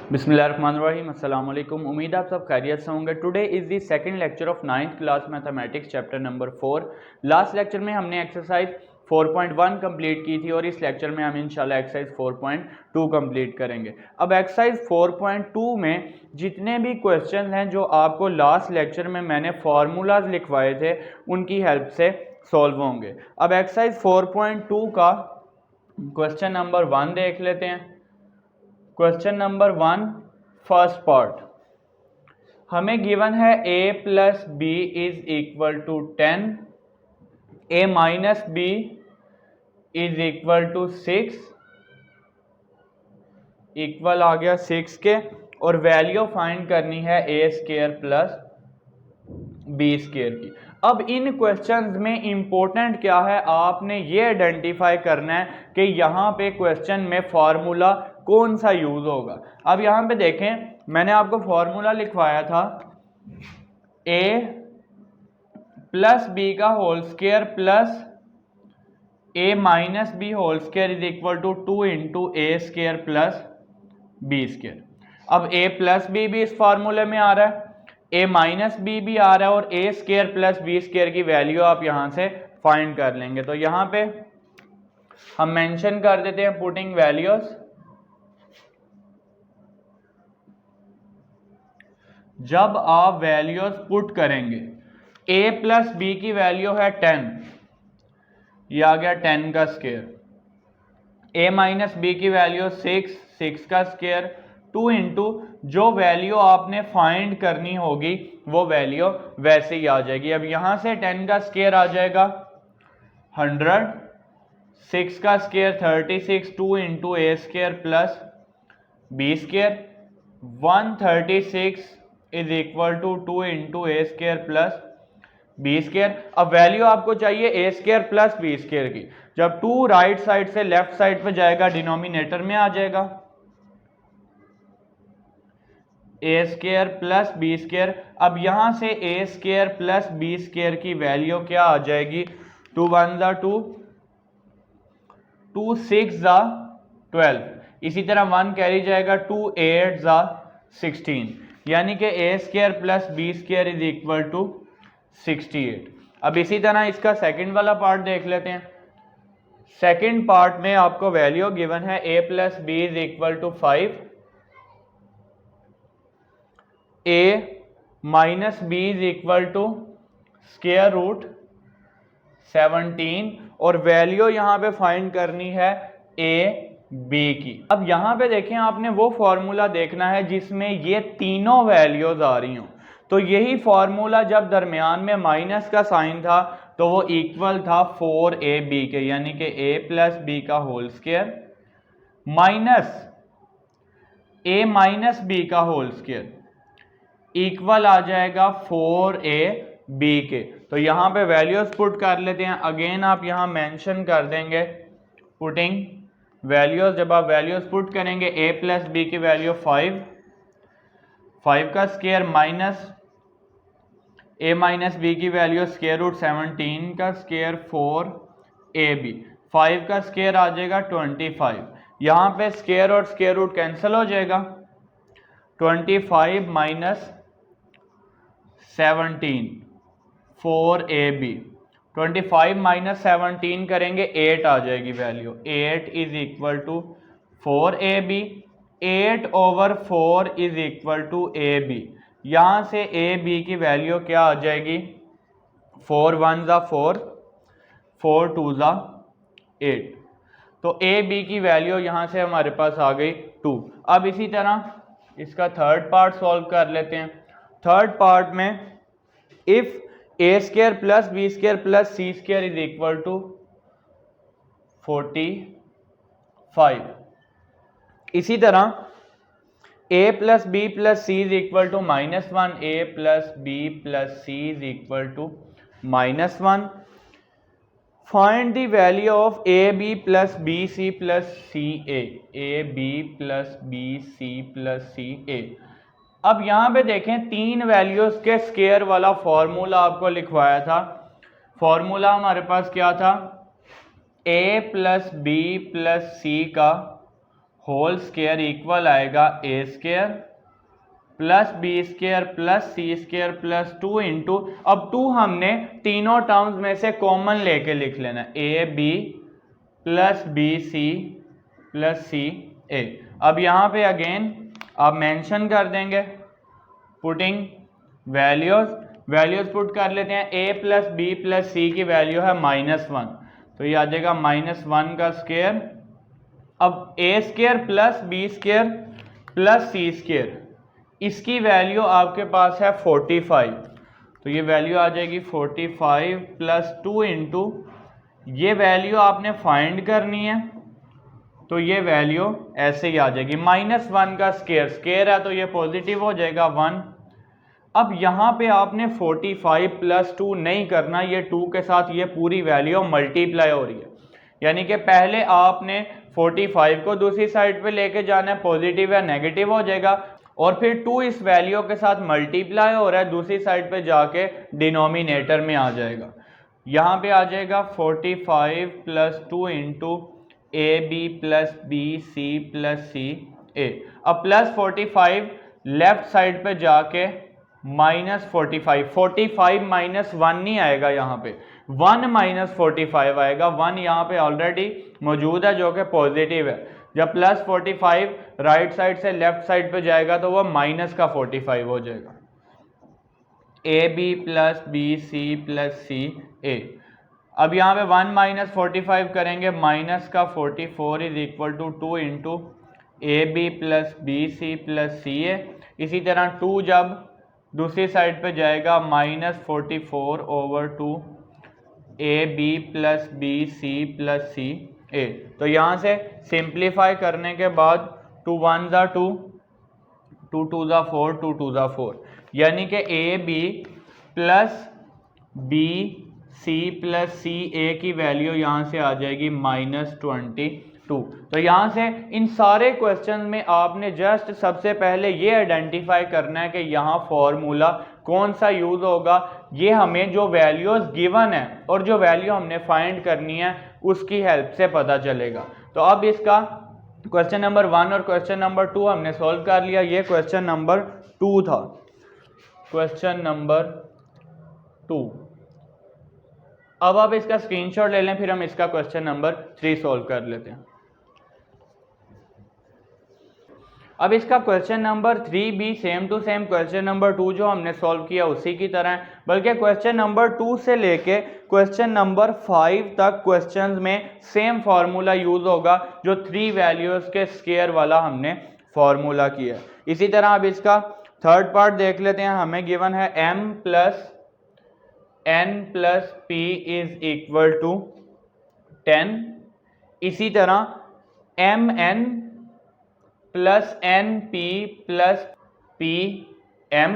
बिस्मिल्लाहिर्रहमानिर्रहीम, अस्सलाम वालेकुम। उम्मीद आप सब खैरियत से होंगे। Today is the second lecture of 9th class mathematics chapter number 4। Last lecture में हमने एक्सरसाइज 4.1 कंप्लीट की थी और इस लेक्चर में हम इंशाल्लाह एक्सरसाइज 4.2 कंप्लीट करेंगे। अब एक्सरसाइज 4.2 में जितने भी क्वेश्चन हैं जो आपको लास्ट लेक्चर में मैंने फार्मूलाज लिखवाए थे उनकी हेल्प से सॉल्व होंगे। अब एक्सरसाइज 4.2 का क्वेश्चन नंबर 1 देख लेते हैं। क्वेश्चन नंबर 1 फर्स्ट पार्ट हमें गिवन है a plus B is equal to 10, a minus B is equal to 6, equal आ गया 6 के, और वैल्यू फाइंड करनी है a square plus B square की। अब इन क्वेश्चंस में इंपॉर्टेंट क्या है, आपने ये आइडेंटिफाई करना है कि यहाँ पे क्वेश्चन में फार्मूला कौन सा यूज होगा। अब यहाँ पे देखें, मैंने आपको फार्मूला लिखवाया था a प्लस बी का whole square plus a minus B whole square is equal to 2 into A square plus B square. अब a प्लस बी भी इस फार्मूले में आ रहा है, a माइनस बी भी आ रहा है, और a square plus B square की वैल्यू आप यहां से फाइंड कर लेंगे। तो यहां पे हम मेंशन कर देते हैं पुटिंग वैल्यूज। जब आप वैल्यूज पुट करेंगे, a प्लस बी की वैल्यू है 10, ये आ गया 10 का स्क्वायर, a माइनस बी की वैल्यू 6 का स्क्वायर, 2 इंटू जो वैल्यू आपने फाइंड करनी होगी वो वैल्यू वैसे ही आ जाएगी। अब यहां से 10 का स्क्वायर आ जाएगा 100, 6 का square 36, 2 into A square plus B square, 136 is equal to 2 into A square plus B square. अब वैल्यू आपको चाहिए A square plus B square की। जब 2 राइट साइड से लेफ्ट साइड पे जाएगा डिनोमिनेटर में आ जाएगा A square plus B square. अब यहां से A square plus B square की वैल्यू क्या आ जाएगी, 2 1 जा 2, 2 6 जा 12, इसी तरह 1 कैरी जाएगा, 2 8 जा 16, यानी कि A square plus B square is equal to 68। अब इसी तरह इसका सेकंड वाला पार्ट देख लेते हैं। सेकंड पार्ट में आपको वैल्यू गिवन है a plus B is equal to 5, a minus B is equal to square root 17, और वैल्यू यहां पे फाइंड करनी है a b की। अब यहां पे देखें, आपने वो फॉर्मूला देखना है जिसमें ये तीनों वैल्यूज आ रही हों। तो यही फॉर्मूला जब दरमियान में माइनस का साइन था तो वो इक्वल था 4ab के, यानी कि a प्लस बी का whole square minus a minus B का होल स्क्वायर इक्वल आ जाएगा 4ab के। तो यहां पे वैल्यूज पुट कर लेते हैं। अगेन आप यहां मेंशन कर देंगे पुटिंग वैल्यूज। जब आप वैल्यूज पुट करेंगे, a प्लस बी की वैल्यू 5, 5 का square minus a minus B की वैल्यू स्क्वायर रूट 17 का स्क्वायर 4ab, 5 का स्क्वायर आ जाएगा 25, यहां पे स्क्वायर और स्क्वायर रूट कैंसिल हो जाएगा, 25 माइनस 17 4ab, 25 माइनस 17 करेंगे 8 आ जाएगी value, 8 is equal to 4ab, 8 over 4 is equal to ab। यहां से ab की वैल्यू क्या आ जाएगी, 4 1 जा 4, 4 2 जा 8। तो ab की वैल्यू यहां से हमारे पास आ गई 2। अब इसी तरह इसका थर्ड पार्ट सॉल्व कर लेते हैं। थर्ड पार्ट में if a square plus B square plus C square is equal to 45, इसी तरह a plus B plus C is equal to -1, a plus B plus C is equal to -1। Find the value of a b plus B C plus C a b plus B C plus C a। अब यहां पे देखें, तीन values के square वाला formula आपको लिखवाया था। फॉर्मूला हमारे पास क्या था, a plus B plus c का होल स्क्वायर इक्वल आएगा a square plus B square plus C square plus 2 into, अब 2 हमने तीनों टर्म्स में से कॉमन लेके लिख लेना, a b plus B C plus c a. अब यहाँ पे अगेन आप मेंशन कर देंगे पुटिंग वैल्यूज पुट कर लेते हैं। ए प्लस बी प्लस सी की वैल्यू है -1, तो ये आ जाएगा -1 का स्क्वायर। अब a square plus B square plus C square, इसकी वैल्यू आपके पास है 45, तो ये वैल्यू आ जाएगी 45 प्लस 2 इंटू, ये वैल्यू आपने फाइंड करनी है, तो ये वैल्यू ऐसे ही आ जाएगी -1 का स्क्वायर है तो ये पॉजिटिव हो जाएगा 1। अब यहाँ पे आपने 45 प्लस 2 नहीं करना, ये 2 के साथ ये पूरी वैल्यू मल्टीप्लाई हो रही है, यानी कि पहले आपने 45 को दूसरी साइड पे लेके जाना है, पॉजिटिव या नेगेटिव हो जाएगा, और फिर 2 इस वैल्यू के साथ मल्टीप्लाई हो रहा है, दूसरी साइड पे जाके डिनोमिनेटर में आ जाएगा। यहाँ पे आ जाएगा 45 plus 2 into a b plus B C plus c a. अब प्लस 45 लेफ्ट साइड पे जाके -45, 45 -1 नहीं आएगा, यहाँ पे 1 -45 आएगा, 1 यहाँ पे ऑलरेडी मौजूद है जो कि पॉजिटिव है। जब प्लस 45 राइट साइड से लेफ्ट साइड पे जाएगा तो वह -45 हो जाएगा। A b plus B C plus c a. अब यहाँ पे 1 -45 करेंगे, -44 is equal to 2 into a b plus B C plus c a. इसी तरह 2 जब दूसरी साइड पे जाएगा -44 over 2 a b plus B C plus c a. तो यहाँ से सिंप्लीफाई करने के बाद 2 1 ज़ा 2, 2 2 ज़ा 4, 2 2 ज़ा 4, यानी कि a b plus B C plus c a की वैल्यू यहाँ से आ जाएगी -22। तो यहाँ से इन सारे क्वेश्चन में आपने जस्ट सबसे पहले ये आइडेंटिफाई करना है कि यहाँ फॉर्मूला कौन सा यूज होगा। ये हमें जो वैल्यूज गिवन है और जो वैल्यू हमने फाइंड करनी है उसकी हेल्प से पता चलेगा। तो अब इसका क्वेश्चन नंबर 1 और क्वेश्चन नंबर 2 हमने सॉल्व कर लिया। ये क्वेश्चन नंबर 2 था, क्वेश्चन नंबर 2। अब आप इसका स्क्रीनशॉट ले लें, फिर हम इसका क्वेश्चन नंबर 3 सॉल्व कर लेते हैं। अब इसका क्वेश्चन नंबर 3 भी same to same question number 2 जो हमने सॉल्व किया उसी की तरह है, बल्कि क्वेश्चन नंबर 2 से लेके क्वेश्चन नंबर 5 तक क्वेश्चंस में सेम फार्मूला यूज होगा जो 3 वैल्यूज के स्क्वायर वाला हमने फार्मूला किया। इसी तरह अब इसका थर्ड पार्ट देख लेते हैं। हमें गिवन है m plus n plus p is equal to 10। इसी तरह mn plus N P plus P M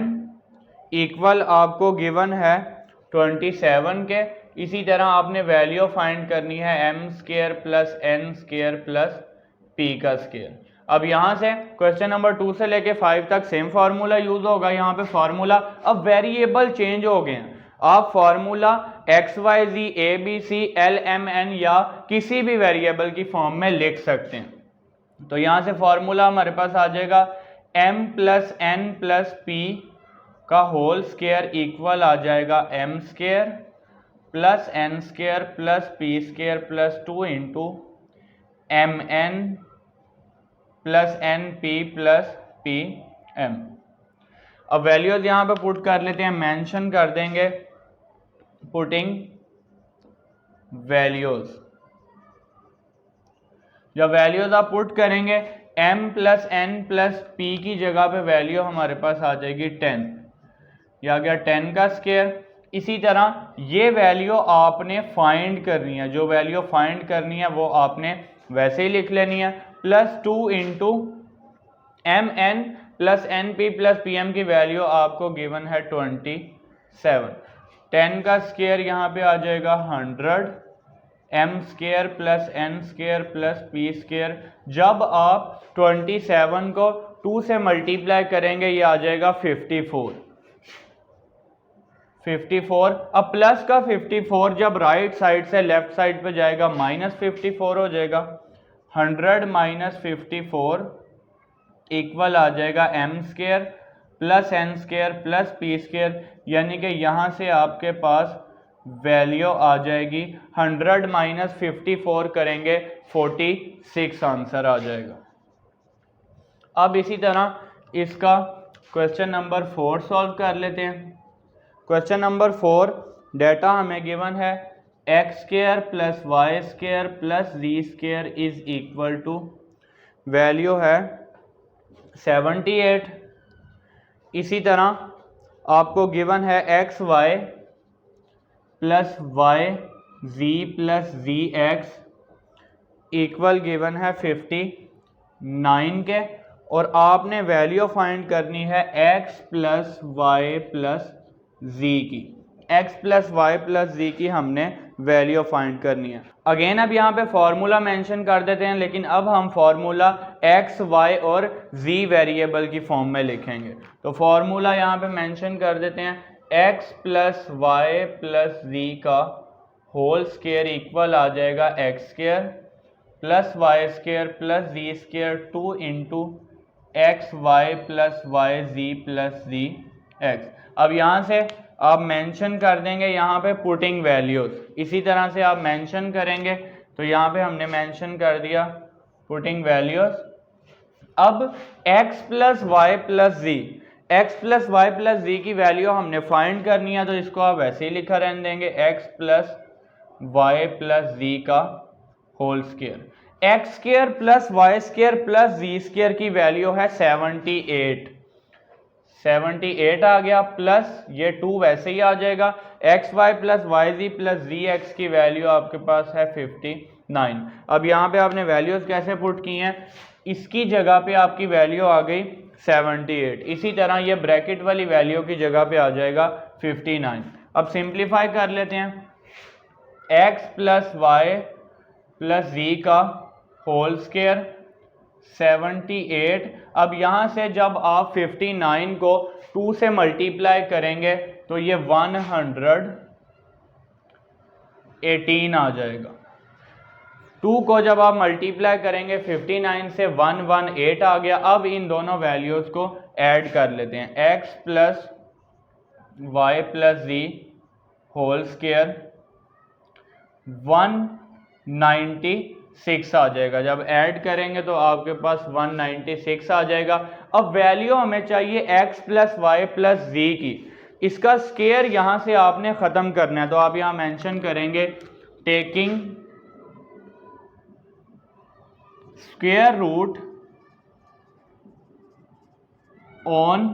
equal आपको गिवन है 27 के। इसी तरह आपने वैल्यू फाइंड करनी है M square plus N square plus P का स्क्वायर। अब यहाँ से क्वेश्चन नंबर 2 से लेके 5 तक सेम फार्मूला यूज होगा। यहाँ पे फार्मूला अब वेरिएबल चेंज हो गए हैं। आप formula X Y Z A B C L M N या किसी भी वेरिएबल की फॉर्म में लिख सकते हैं। तो यहाँ से फॉर्मूला हमारे पास आ जाएगा m plus N plus P का होल स्क्वायर इक्वल आ जाएगा m square plus n square plus p square plus 2 into M N plus N P plus P M. अब वैल्यूज यहाँ पे पुट कर लेते हैं, मेंशन कर देंगे पुटिंग वैल्यूज। जब वैल्यूज आप पुट करेंगे m plus n plus p की जगह पे वैल्यू हमारे पास आ जाएगी 10, या गया 10 का स्क्वायर। इसी तरह ये वैल्यू आपने फाइंड करनी है, जो वैल्यू फाइंड करनी है वो आपने वैसे ही लिख लेनी है, plus 2 into M N plus N P plus P M की वैल्यू आपको गिवन है 27। 10 का स्क्वायर यहाँ पे आ जाएगा 100, M square plus N square plus P square. जब आप 27 को 2 से मल्टीप्लाई करेंगे ये आ जाएगा 54। अब प्लस का 54 जब राइट साइड से लेफ्ट साइड पे जाएगा -54 हो जाएगा। 100 माइनस 54 इक्वल आ जाएगा m square plus n square plus p square, यानी कि यहाँ से आपके पास वैल्यू आ जाएगी 100 माइनस 54 करेंगे 46 आंसर आ जाएगा। अब इसी तरह इसका क्वेश्चन नंबर 4 सॉल्व कर लेते हैं। क्वेश्चन नंबर 4, डेटा हमें गिवन है x square plus y square plus z square is equal to, value है 78। इसी तरह आपको गिवन है x y plus y z plus z x equal given है 59 के, और आपने वैल्यू फाइंड करनी है x प्लस वाई प्लस जी की। x प्लस वाई प्लस जी की हमने वैल्यू फाइंड करनी है। अगेन अब यहाँ पे फॉर्मूला मेंशन कर देते हैं, लेकिन अब हम फॉर्मूला x, y और z वेरिएबल की फॉर्म में लिखेंगे। तो फॉर्मूला यहाँ पे मेंशन कर देते हैं x plus y plus z का होल स्क्वायर इक्वल आ जाएगा x square plus y square plus z square 2 into x y plus y z plus z x. अब यहाँ से आप मेंशन कर देंगे यहाँ पे पुटिंग वैल्यूज, इसी तरह से आप मेंशन करेंगे, तो यहाँ पे हमने मेंशन कर दिया पुटिंग वैल्यूज। अब x plus y plus z, x plus y plus जी की वैल्यू हमने फाइंड करनी है, तो इसको आप वैसे ही लिखा रहने देंगे x plus y plus z का whole square. X square plus y square plus z square की वैल्यू है 78 आ गया, प्लस ये 2 वैसे ही आ जाएगा। X y plus y z plus z x की वैल्यू आपके पास है 59। अब यहाँ पे आपने वैल्यूज कैसे पुट की हैं, इसकी जगह पे आपकी वैल्यू आ गई 78, इसी तरह ये ब्रैकेट वाली वैल्यू की जगह पे आ जाएगा 59। अब सिंप्लीफाई कर लेते हैं, x plus y plus z का होल स्क्वायर 78। अब यहाँ से जब आप 59 को 2 से मल्टीप्लाई करेंगे तो ये 118 आ जाएगा। 2 को जब आप मल्टीप्लाई करेंगे 59 से 118 आ गया। अब इन दोनों वैल्यूज को ऐड कर लेते हैं, x प्लस वाई प्लस जी होल स्क्वायर 196 आ जाएगा। जब ऐड करेंगे तो आपके पास 196 आ जाएगा। अब वैल्यू हमें चाहिए x प्लस वाई प्लस जी की, इसका स्क्वायर यहां से आपने खत्म करना है, तो आप यहां मेंशन करेंगे taking square root on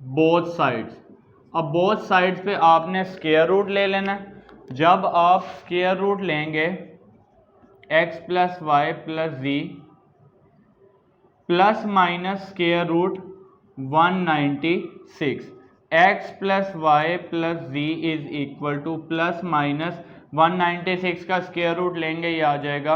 both sides. अब बोथ साइड्स पे आपने स्क्वायर रूट ले लेना है। जब आप स्क्वायर रूट लेंगे x plus y plus z plus minus square root 196, x plus y plus z is equal to plus minus 196 का स्क्वायर रूट लेंगे, ये आ जाएगा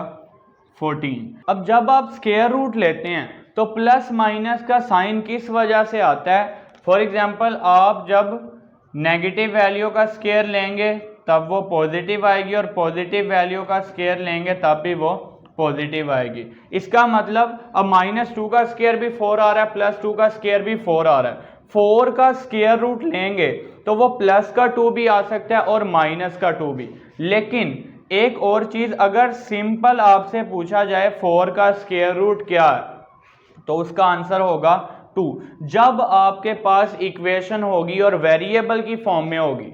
14। अब जब आप स्क्वायर रूट लेते हैं तो प्लस माइनस का साइन किस वजह से आता है, फॉर एग्जांपल आप जब नेगेटिव वैल्यू का स्क्वायर लेंगे तब वो पॉजिटिव आएगी, और पॉजिटिव वैल्यू का स्क्वायर लेंगे तब भी वो पॉजिटिव आएगी। इसका मतलब अब -2 का स्क्वायर भी 4 आ रहा है, +2 का स्क्वायर भी 4 आ रहा है। 4 का स्क्वायर रूट लेंगे तो वो प्लस का 2 भी आ सकता है और माइनस का 2 भी। लेकिन एक और चीज, अगर सिंपल आपसे पूछा जाए 4 का स्क्वायर रूट क्या है, तो उसका आंसर होगा 2। जब आपके पास इक्वेशन होगी और वेरिएबल की फॉर्म में होगी,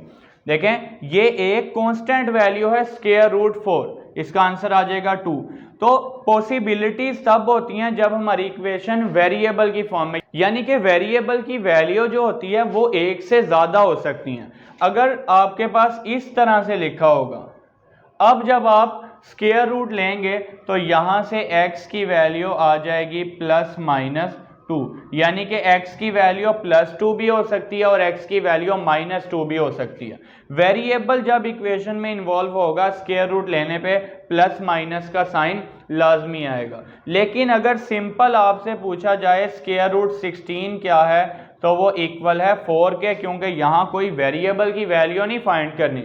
देखें ये एक कांस्टेंट वैल्यू है स्क्वायर रूट 4, इसका आंसर आ जाएगा 2। तो पॉसिबिलिटीज तब होती हैं जब हमारी इक्वेशन वेरिएबल की फॉर्म में, यानी कि वेरिएबल की वैल्यू जो होती है वो एक से ज्यादा हो सकती हैं। अगर आपके पास इस तरह से लिखा होगा, अब जब आप स्क्वायर रूट लेंगे तो यहां से x की वैल्यू आ जाएगी प्लस माइनस 2, यानी कि x की वैल्यू +2 भी हो सकती है और x की वैल्यू -2 भी हो सकती है। वेरिएबल जब इक्वेशन में इन्वॉल्व होगा, स्क्वायर रूट लेने पे प्लस माइनस का साइन लाजमी आएगा। लेकिन अगर सिंपल आपसे पूछा जाए स्क्वायर रूट 16 क्या है, तो वो इक्वल है 4 के, क्योंकि यहाँ कोई वेरिएबल की वैल्यू नहीं फाइंड करनी,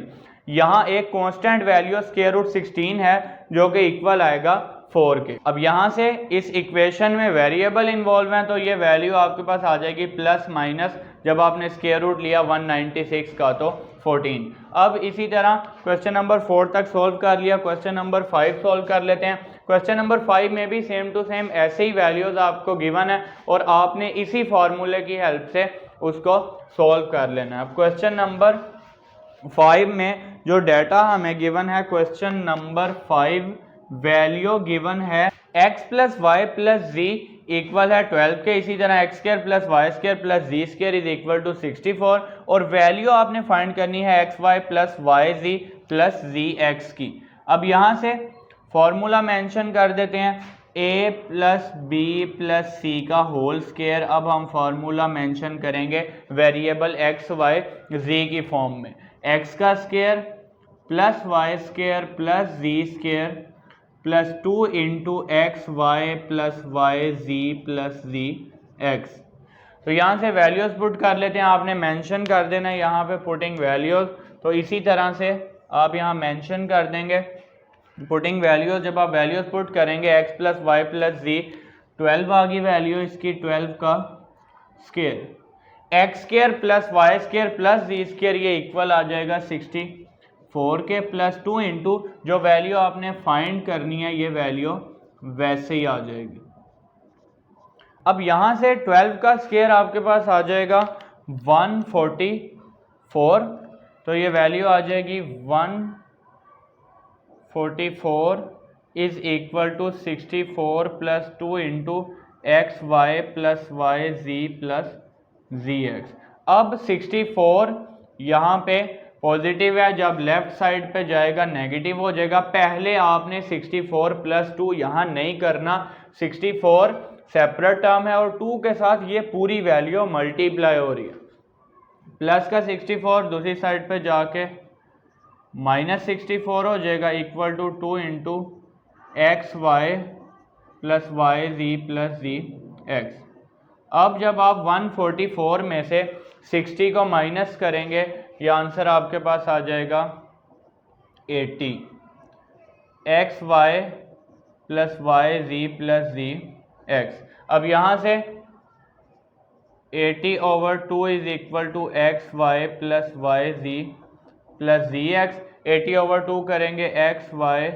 यहाँ एक कांस्टेंट वैल्यू स्क्वायर रूट 16 है जो कि इक्वल आएगा 4 के। अब यहाँ से इस इक्वेशन में वेरिएबल इन्वॉल्व हैं तो ये वैल्यू आपके पास आ जाएगी प्लस माइनस, जब आपने स्क्वायर रूट लिया 196 का तो 14। अब इसी तरह क्वेश्चन नंबर 4 तक सोल्व कर लिया, क्वेश्चन नंबर 5 सोल्व कर लेते हैं। क्वेश्चन नंबर 5 में भी सेम टू सेम ऐसे ही वैल्यूज आपको गिवन है और आपने इसी फॉर्मूले की हेल्प से उसको सोल्व कर लेना है। अब क्वेश्चन नंबर 5 में जो डाटा हमें गिवन है, क्वेश्चन नंबर 5 वैल्यू गिवन है x plus y plus z equal है 12 के, इसी तरह x square plus y square plus z square is equal to 64 और वैल्यू आपने फाइंड करनी है x y plus y z plus z x की। अब यहाँ से फॉर्मूला मेंशन कर देते हैं a plus B plus c का होल स्क्वायर। अब हम फार्मूला मेंशन करेंगे वेरिएबल एक्स वाई जी की फॉर्म में, x का square plus y square plus z square plus 2 into x y plus y z plus z x. तो यहाँ से वैल्यूज पुट कर लेते हैं, आपने मेंशन कर देना है यहाँ पे पुटिंग वैल्यूज। तो इसी तरह से आप यहाँ मेंशन कर देंगे पुटिंग वैल्यूज। जब आप वैल्यूज पुट करेंगे x plus y plus z, 12 आ गई वैल्यू इसकी 12 का square, x square plus y square plus z square ये इक्वल आ जाएगा 64 के प्लस 2 इंटू जो वैल्यू आपने फाइंड करनी है ये वैल्यू वैसे ही आ जाएगी। अब यहाँ से 12 का स्क्वायर आपके पास आ जाएगा 144, तो ये वैल्यू आ जाएगी 144 is equal to 64 plus 2 into x y plus y z plus z x. अब 64 यहाँ पे पॉजिटिव है, जब लेफ्ट साइड पे जाएगा नेगेटिव हो जाएगा। पहले आपने 64 प्लस 2 यहाँ नहीं करना, 64 सेपरेट टर्म है और 2 के साथ ये पूरी वैल्यू मल्टीप्लाई हो रही है। प्लस का 64 दूसरी साइड पे जाके माइनस 64 हो जाएगा equal to 2 into x y plus y z plus z x. अब जब आप 144 में से 60 को माइनस करेंगे ये आंसर आपके पास आ जाएगा 80, x y plus y z plus z x. अब यहाँ से 80/2 is equal to x y plus y z plus z x. 80/2 करेंगे x y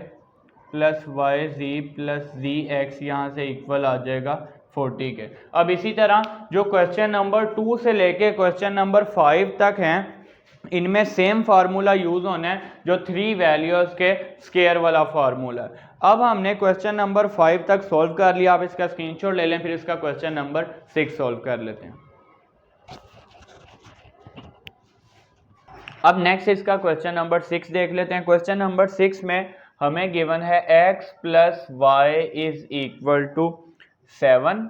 plus y z plus z x, यहाँ से इक्वल आ जाएगा 40 के। अब इसी तरह जो क्वेश्चन नंबर 2 से लेके क्वेश्चन नंबर 5 तक हैं इनमें सेम फार्मूला यूज होना है जो 3 वैल्यूज के स्क्वायर वाला फार्मूला। अब हमने क्वेश्चन नंबर 5 तक सॉल्व कर लिया, आप इसका स्क्रीनशॉट ले लें, फिर इसका क्वेश्चन नंबर 6 सॉल्व कर लेते हैं। अब नेक्स्ट इसका क्वेश्चन नंबर 6 देख लेते हैं। क्वेश्चन नंबर 6 में हमें गिवन है x plus y is equal to 7,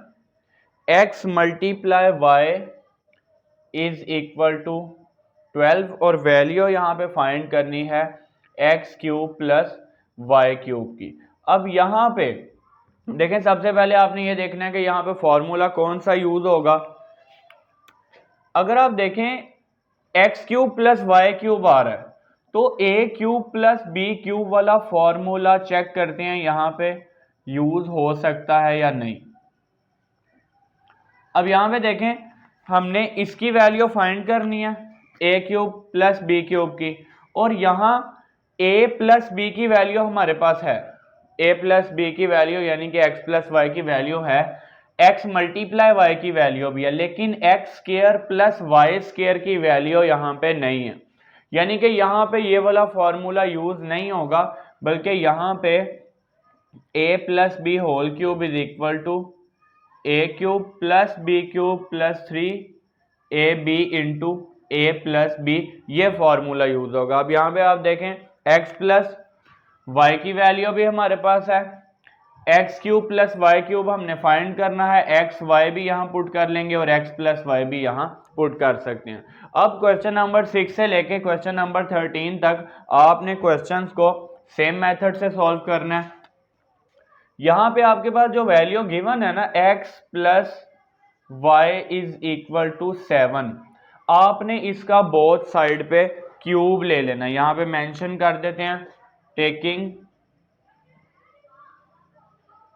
x multiply y is equal to 12 और वैल्यू यहाँ पे फाइंड करनी है x cube plus y cube की। अब यहाँ पे देखें, सबसे पहले आपने ये देखना है कि यहाँ पे फॉर्मूला कौन सा यूज होगा। अगर आप देखें x cube plus y cube आ रहा है तो a cube plus b cube वाला फॉर्मूला चेक करते हैं यहाँ पे यूज हो सकता है या नहीं। अब यहाँ पे देखें हमने इसकी वैल्यू फाइंड करनी है a cube plus b cube की, और यहाँ ए प्लस बी की वैल्यू हमारे पास है, ए प्लस बी की वैल्यू यानी कि एक्स प्लस वाई की वैल्यू है, एक्स मल्टीप्लाई वाई की वैल्यू भी है, लेकिन x square plus y square की वैल्यू यहाँ पे नहीं है। यानी कि यहाँ पे ये वाला फॉर्मूला यूज नहीं होगा, बल्कि यहाँ पे a plus b whole cube is equal to a cube plus b cube plus 3 a b into a plus b, ये फॉर्मूला यूज होगा। अब यहाँ पे आप देखें एक्स प्लस वाई की वैल्यू भी हमारे पास है, x cube plus y cube हमने फाइंड करना है, एक्स वाई भी यहाँ पुट कर लेंगे और एक्स प्लस वाई भी यहाँ पुट कर सकते हैं। अब क्वेश्चन नंबर 6 से लेके क्वेश्चन नंबर 13 तक आपने क्वेश्चंस को सेम मेथड से सॉल्व करना है। यहाँ पे आपके पास जो वैल्यू गिवन है ना x plus y is equal to 7, आपने इसका बोथ साइड पे क्यूब ले लेना। यहाँ पे मेंशन कर देते हैं taking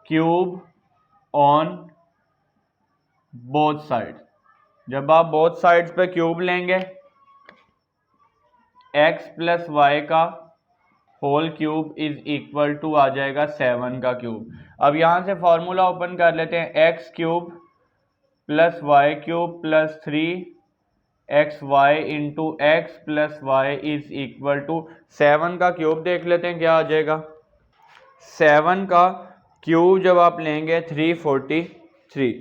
cube on both side. जब आप बोथ साइड्स पे क्यूब लेंगे, x प्लस वाई का whole cube is equal to आ जाएगा 7 का क्यूब। अब यहां से फॉर्मूला ओपन कर लेते हैं, x cube plus y cube plus 3xy into x plus y is equal to 7 का क्यूब। देख लेते हैं क्या आ जाएगा। 7 का क्यूब जब आप लेंगे 343,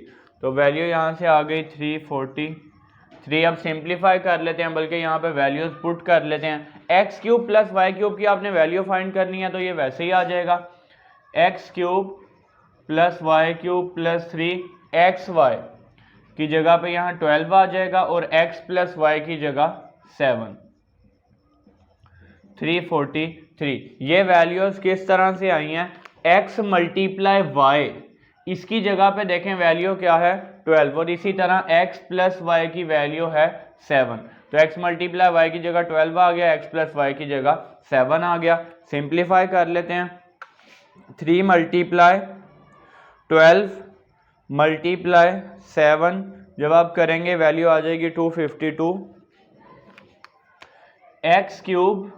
तो वैल्यू यहाँ से आ गई 343। अब सिंप्लीफाई कर लेते हैं, बल्कि यहाँ पे वैल्यूज पुट कर लेते हैं। X cube plus y cube की आपने वैल्यू फाइंड करनी है, तो ये वैसे ही आ जाएगा, x cube plus y cube plus 3xy की जगह पे यहाँ 12 आ जाएगा, और x प्लस वाई की जगह 7। 343। ये वैल्यूज किस तरह से आई हैं, x मल्टीप्लाई वाई, इसकी जगह पे देखें वैल्यू क्या है 12, और इसी तरह x प्लस वाई की वैल्यू है 7। तो x मल्टीप्लाई वाई की जगह 12 आ गया, x प्लस वाई की जगह 7 आ गया। सिंप्लीफाई कर लेते हैं, 3 मल्टीप्लाई 12 मल्टीप्लाई 7 जब आप करेंगे वैल्यू आ जाएगी 252। X cube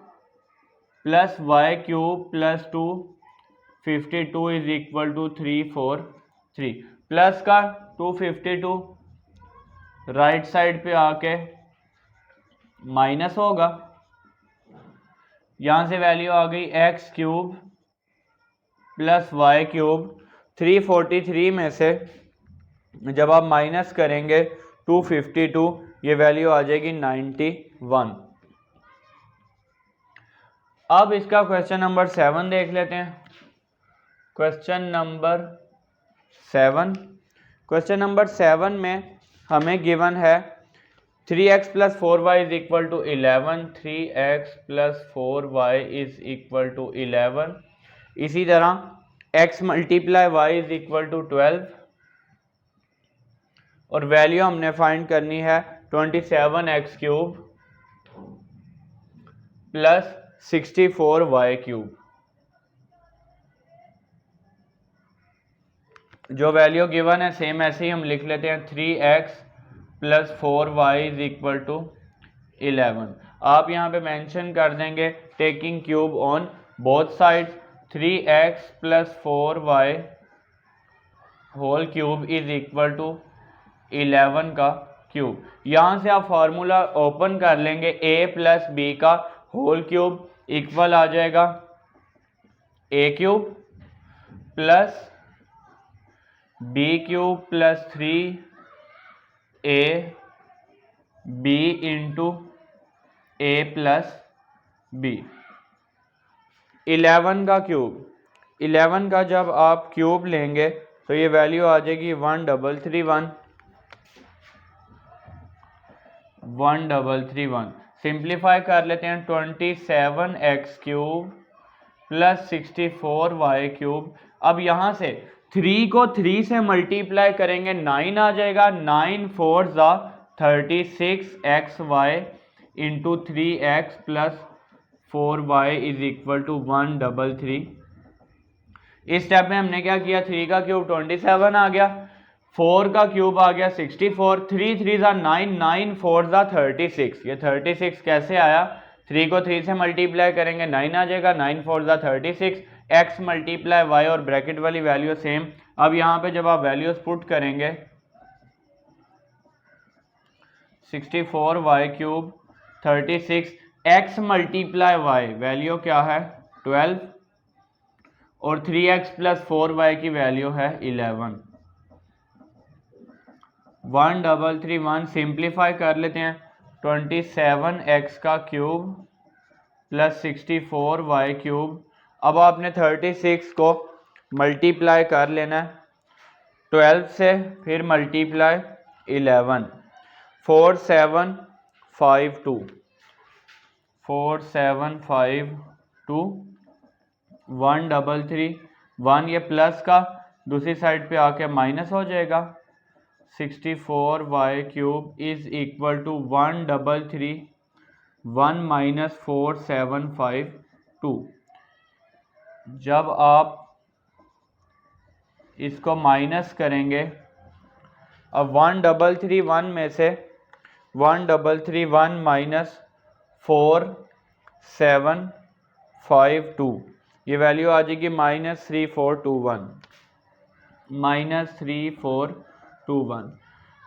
plus y cube plus 252 is equal to 343। Plus का 252 राइट साइड पे आके माइनस होगा, यहां से वैल्यू आ गई x cube plus y cube. 343 में से जब आप माइनस करेंगे 252, ये वैल्यू आ जाएगी 91। अब इसका क्वेश्चन नंबर 7 देख लेते हैं। क्वेश्चन नंबर 7 में हमें गिवन है 3x plus 4y is equal to 11, 3x plus 4y is equal to 11। इसी तरह x multiply y is equal to 12, और वैल्यू हमने फाइंड करनी है 27x cube plus 64y cube. जो वैल्यू गिवन है सेम ऐसे ही हम लिख लेते हैं, 3x plus 4y is equal to 11। आप यहाँ पे मेंशन कर देंगे taking cube on both sides, 3x plus 4y whole cube is equal to 11 का क्यूब। यहाँ से आप फार्मूला ओपन कर लेंगे, a प्लस बी का होल क्यूब इक्वल आ जाएगा a cube plus b cube plus 3a b into a plus b। 11 का क्यूब, 11 का जब आप क्यूब लेंगे तो ये वैल्यू आ जाएगी 1331। सिंप्लीफाई कर लेते हैं, 27x cube plus 64y cube. अब यहाँ से 3 को 3 से मल्टीप्लाई करेंगे 9 आ जाएगा, 9 4 ज़ा 36xy into 3x plus 4y is equal to 133। इस स्टेप में हमने क्या किया, 3 का क्यूब 27 आ गया, 4 का क्यूब आ गया 64, 3 3 ज़ा 9, 9 4 ज़ा 36। ये 36 कैसे आया, 3 को 3 से मल्टीप्लाई करेंगे 9 आ जाएगा, 9 4 ज़ा 36, x मल्टीप्लाई y और ब्रैकेट वाली वैल्यू सेम। अब यहाँ पे जब आप वैल्यूज पुट करेंगे 64y cube 36, x multiply y value क्या है 12, और 3x प्लस 4y की वैल्यू है 11। 1331। सिंप्लीफाई कर लेते हैं, 27x का क्यूब प्लस 64y क्यूब। अब आपने 36 को मल्टीप्लाई कर लेना है 12 से, फिर मल्टीप्लाई 11, 4752, 4752, 133। ये प्लस का दूसरी साइड पे आके माइनस हो जाएगा, 64y cube is equal to 133, 1 minus 4752। जब आप इसको माइनस करेंगे। अब 1331 में से 1331 माइनस 4752, ये वैल्यू आ जाएगी -3421।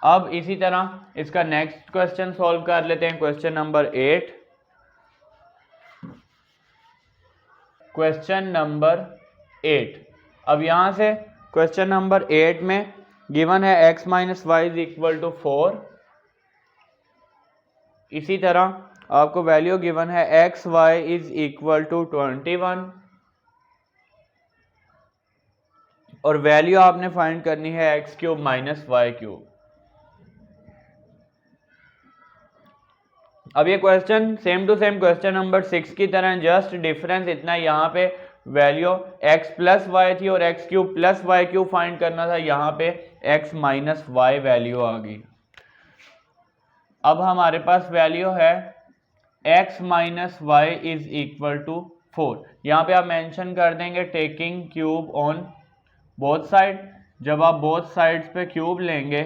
अब इसी तरह इसका नेक्स्ट क्वेश्चन सॉल्व कर लेते हैं, क्वेश्चन नंबर 8। क्वेश्चन नंबर 8, अब यहाँ से क्वेश्चन नंबर 8 में गिवन है x minus y is equal to 4। इसी तरह आपको वैल्यू गिवन है x y is equal to 21 और वैल्यू आपने फाइंड करनी है x cube minus y cube. अब ये question same to same question number 6 की तरह, जस्ट डिफरेंस इतना, यहाँ पे वैल्यू x प्लस वाई थी और x cube plus y cube find करना था, यहाँ पे x माइनस वाई वैल्यू आ गई। अब हमारे पास वैल्यू है x minus y is equal to 4। यहाँ पे आप मेंशन कर देंगे taking cube on both side. जब आप बोथ साइड्स पे क्यूब लेंगे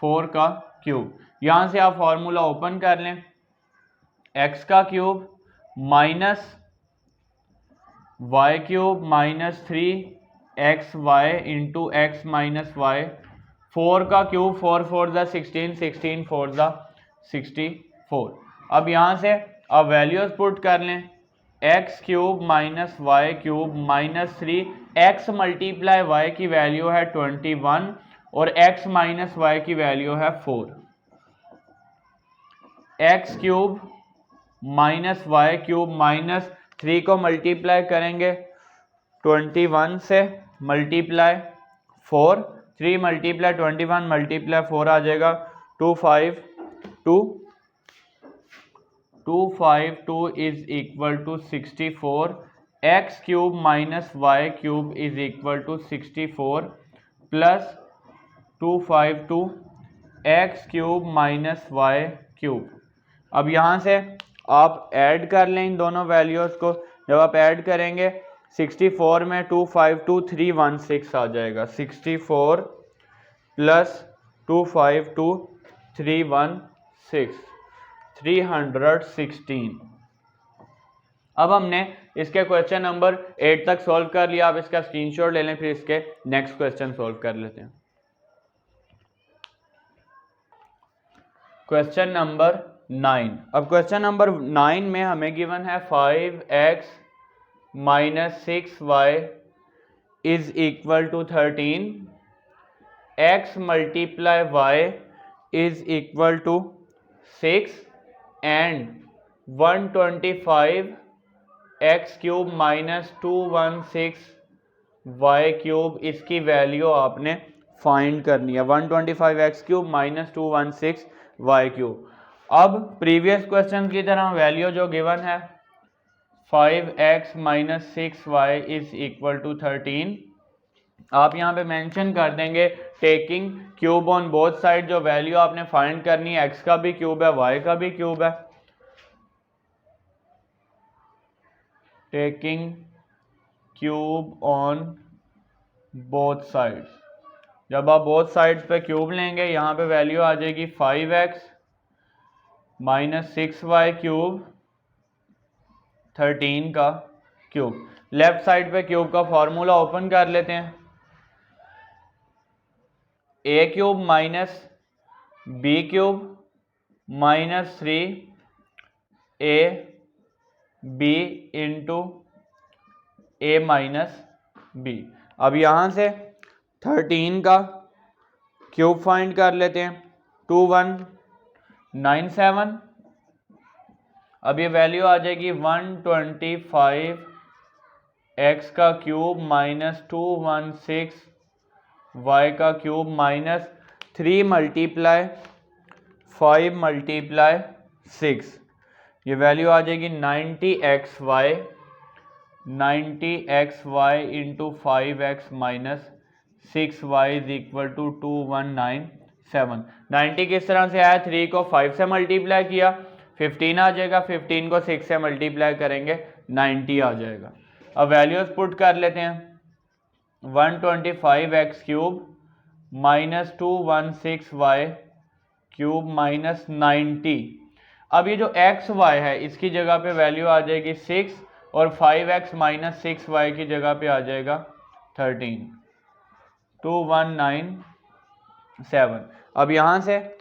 4 का क्यूब, यहाँ से आप फॉर्मूला ओपन कर लें, x का cube minus y cube minus 3xy into x minus y, 4 का क्यूब 4 4 ज़ा 16, 16 4 ज़ा 64। अब यहाँ से आप वैल्यूज पुट कर लें, x cube minus y cube minus 3x multiply y की वैल्यू है 21 और x माइनस वाई की वैल्यू है 4। X cube minus y cube minus 3 को मल्टीप्लाई करेंगे 21 से मल्टीप्लाई 4, 3 मल्टीप्लाई 21 मल्टीप्लाई 4 आ जाएगा 252 is equal to 64। X cube minus y cube is equal to 64 plus 252 x cube minus y cube. अब यहाँ से आप ऐड कर लें इन दोनों वैल्यूज़ को। जब आप ऐड करेंगे 64 में 252 316 आ जाएगा, 64 प्लस 252 316 316। अब हमने इसके क्वेश्चन नंबर 8 तक सॉल्व कर लिया। आप इसका स्क्रीनशॉट ले लें, फिर इसके नेक्स्ट क्वेश्चन सॉल्व कर लेते हैं। क्वेश्चन नंबर 9, अब क्वेश्चन नंबर 9 में हमें गिवन है 5x minus 6y is equal to 13, x multiply y is equal to 6 and 125 x cube minus 216 y cube, इसकी वैल्यू आपने फाइंड करनी है। 125 x cube minus 216 y cube. अब प्रीवियस क्वेश्चन की तरह वैल्यू जो गिवन है 5x minus 6y is equal to 13, आप यहाँ पे मेंशन कर देंगे taking cube on both side. जो वैल्यू आपने फाइंड करनी है x का भी क्यूब है y का भी क्यूब है, taking cube on both sides. जब आप बोथ साइड्स पे क्यूब लेंगे, यहाँ पे वैल्यू आ जाएगी 5x माइनस 6y क्यूब 13 का क्यूब। लेफ्ट साइड पे क्यूब का फॉर्मूला ओपन कर लेते हैं, a cube minus b cube minus 3ab into a minus b। अब यहाँ से 13 का क्यूब फाइंड कर लेते हैं, 2197। अब ये वैल्यू आ जाएगी 125 एक्स का क्यूब माइनस 216 वाई का क्यूब माइनस 3 मल्टीप्लाई 5 मल्टीप्लाई 6, ये वैल्यू आ जाएगी 90xy into 5x minus 6y is equal to 2197। 90 किस तरह से आया, 3 को 5 से मल्टीप्लाई किया 15 आ जाएगा, 15 को 6 से मल्टीप्लाई करेंगे 90 आ जाएगा। अब वैल्यूज पुट कर लेते हैं, 125x cube minus 216y cube minus 90। अब ये जो एक्स वाई है इसकी जगह पे वैल्यू आ जाएगी 6 और 5x माइनस 6y की जगह पे आ जाएगा 13, 2197। अब यहाँ से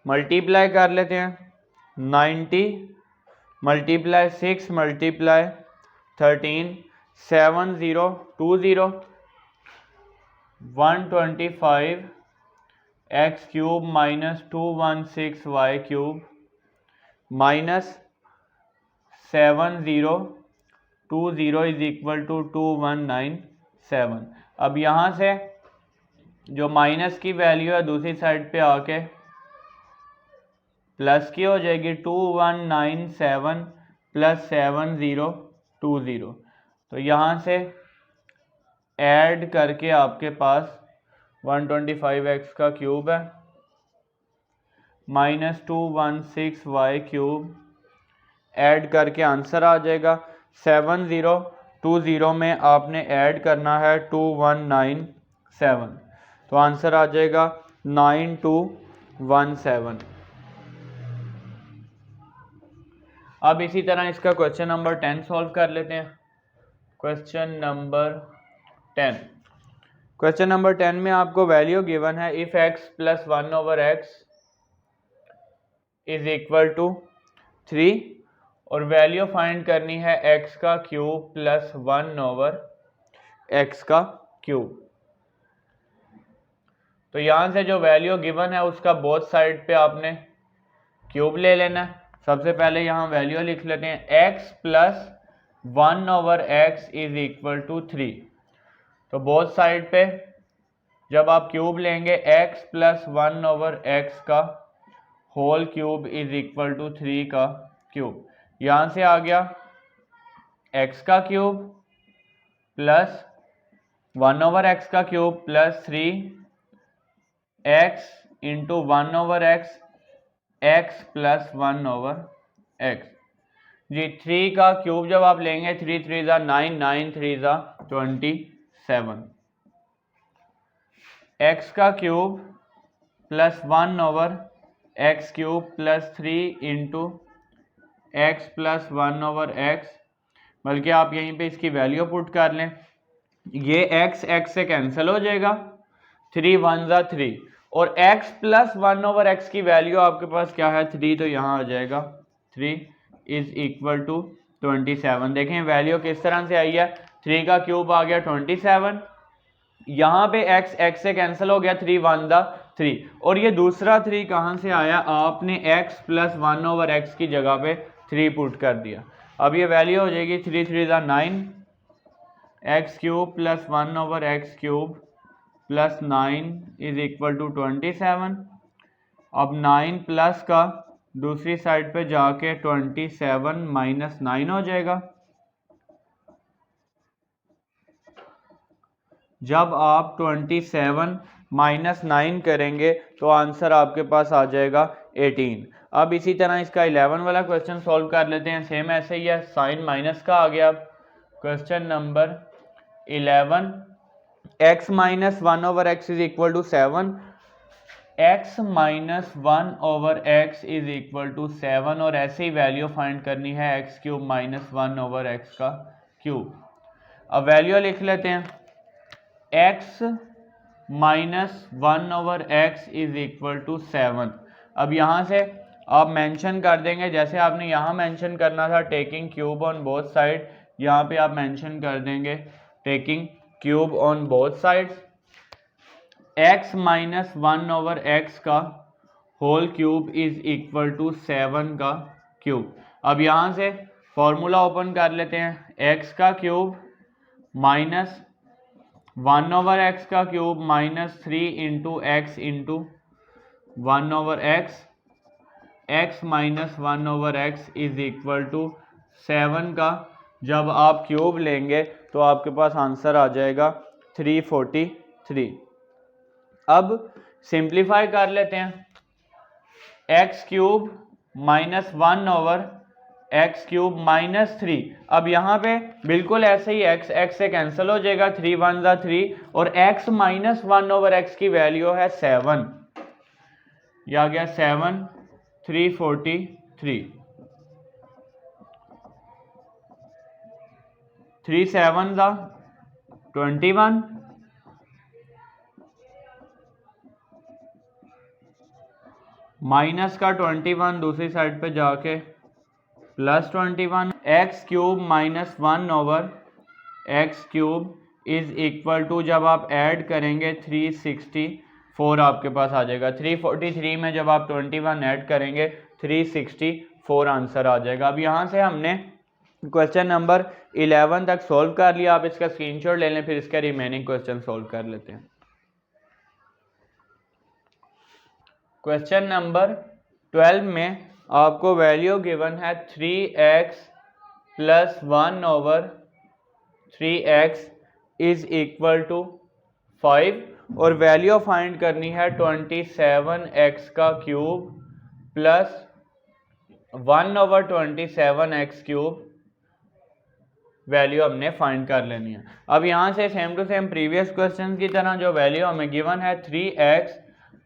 मल्टीप्लाई कर लेते हैं, 90 multiply 6 multiply 13, 7020, 125x cube minus 216y cube minus 7020 is equal to 2197। अब यहाँ से जो माइनस की वैल्यू है दूसरी साइड पे आके प्लस की हो जाएगी, 2197 प्लस 7020। तो यहाँ से ऐड करके आपके पास 125x का क्यूब है माइनस 216y क्यूब, ऐड करके आंसर आ जाएगा 7020 में आपने ऐड करना है 2197, तो आंसर आ जाएगा 9217। अब इसी तरह इसका क्वेश्चन नंबर 10 सॉल्व कर लेते हैं। क्वेश्चन नंबर 10, क्वेश्चन नंबर 10 में आपको वैल्यू गिवन है if x plus 1/x is equal to 3 और वैल्यू फाइंड करनी है x का क्यूब प्लस 1/x का क्यूब। तो यहाँ से जो वैल्यू गिवन है उसका बोथ साइड पे आपने क्यूब ले लेना है। सबसे पहले यहाँ वैल्यू लिख लेते हैं, x plus 1/x is equal to 3। तो बोथ साइड पे जब आप क्यूब लेंगे x प्लस 1/x का whole cube is equal to 3 का क्यूब। यहाँ से आ गया x का क्यूब प्लस 1/x का cube plus 3x into 1/x, x plus 1/x जी। 3 का क्यूब जब आप लेंगे 3 3 ज़ा 9, 9 3 ज़ा 27, x का cube plus 1/x cube plus 3 into x plus 1/x, बल्कि आप यहीं पे इसकी वैल्यू पुट कर लें, ये x से कैंसिल हो जाएगा, 3 1 ज़ा 3 और x प्लस 1/x की वैल्यू आपके पास क्या है 3, तो यहाँ आ जाएगा 3 इज इक्वल टू 27। देखें वैल्यू किस तरह से आई है, 3 का क्यूब आ गया 27, यहाँ पे x से कैंसिल हो गया, 3 1 ज़ा 3 और ये दूसरा 3 कहाँ से आया, आपने x प्लस 1/x की जगह पे 3 पुट कर दिया। अब ये वैल्यू हो जाएगी 3 3 ज़ा 9, x cube plus 1/x cube plus 9 is equal to 27। अब 9 प्लस का दूसरी साइड पे जाके 27 माइनस 9 हो जाएगा। जब आप 27 माइनस 9 करेंगे तो आंसर आपके पास आ जाएगा 18। अब इसी तरह इसका 11 वाला क्वेश्चन सॉल्व कर लेते हैं। सेम ऐसे ही है, साइन माइनस का आ गया। Question number 11, x minus 1/x is equal to 7, x minus 1/x is equal to 7 और ऐसे ही वैल्यू फाइंड करनी है x क्यूब माइनस 1/x का क्यूब। अब वैल्यू लिख लेते हैं, x minus 1/x is equal to 7। अब यहाँ से आप मेंशन कर देंगे, जैसे आपने यहाँ मेंशन करना था taking cube on both side, यहाँ पे आप मेंशन कर देंगे taking cube on both sides. x minus 1/x का whole cube is equal to 7 का क्यूब। अब यहाँ से फॉर्मूला ओपन कर लेते हैं, x का क्यूब माइनस 1/x का cube minus 3 into x into 1/x, x minus 1/x is equal to 7 का जब आप क्यूब लेंगे तो आपके पास आंसर आ जाएगा 343। अब सिंप्लीफाई कर लेते हैं, x cube minus 1/, x cube minus 3। अब यहाँ पे बिल्कुल ऐसे ही x से कैंसिल हो जाएगा, 3 1 ज़ा 3 और x माइनस 1/x की वैल्यू है 7, ये आ गया 7 343, 3 7 ज़ा 21 माइनस का 21 दूसरी साइड पे जाके plus 21, x cube minus 1/x cube is equal to, जब आप ऐड करेंगे 364 आपके पास आ जाएगा। 343 में जब आप 21 ऐड करेंगे 364 आंसर आ जाएगा। अब यहाँ से हमने क्वेश्चन नंबर 11 तक सॉल्व कर लिया। आप इसका स्क्रीनशॉट ले लें, फिर इसका रिमेनिंग क्वेश्चन सॉल्व कर लेते हैं। क्वेश्चन नंबर 12 में आपको वैल्यू गिवन है 3x plus 1/3x is equal to 5 और वैल्यू फाइंड करनी है 27x का cube plus 1/27x cube, value हमने फाइंड कर लेनी है। अब यहाँ से same to same previous question की तरह जो वैल्यू हमें गिवन है 3x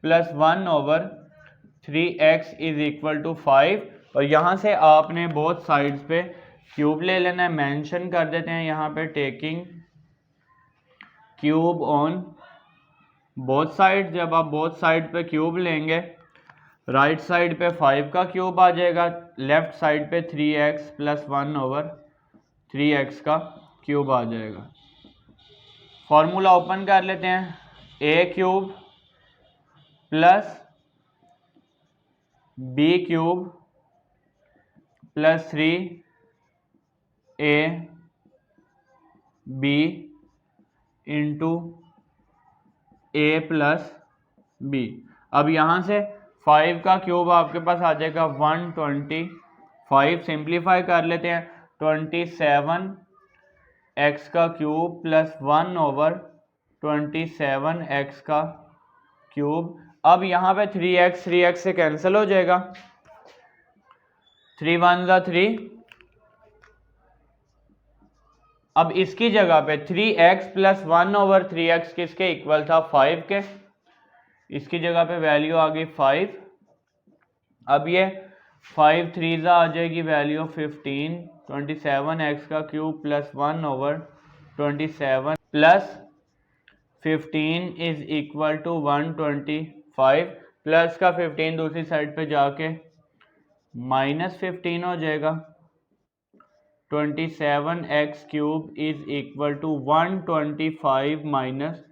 plus 1/3x is equal to 5 और यहाँ से आपने बोथ साइड्स पे क्यूब ले लेना है। मेंशन कर देते हैं यहाँ पे taking cube on both side. जब आप बोथ साइड पे क्यूब लेंगे, राइट साइड पे 5 का क्यूब आ जाएगा, लेफ्ट साइड पे 3x प्लस 1/3x का क्यूब आ जाएगा। फॉर्मूला ओपन कर लेते हैं, a cube plus b cube plus 3ab into a plus b। अब यहाँ से 5 का क्यूब आपके पास आ जाएगा 125, सिंप्लीफाई कर लेते हैं, 27x का क्यूब प्लस 1/27x का क्यूब। अब यहाँ पे 3x से कैंसिल हो जाएगा, 3 1 ज़ा 3। अब इसकी जगह पे 3x प्लस 1/3x किसके इक्वल था, 5 के, इसकी जगह पे वैल्यू आ गई 5। अब ये 5 3 ज़ा आ जाएगी वैल्यू 15, 27x का cube plus 1/27 plus 15 is equal to 125, plus का 15 दूसरी साइड पे जाके माइनस 15 हो जाएगा। 27x cube is equal to 125 minus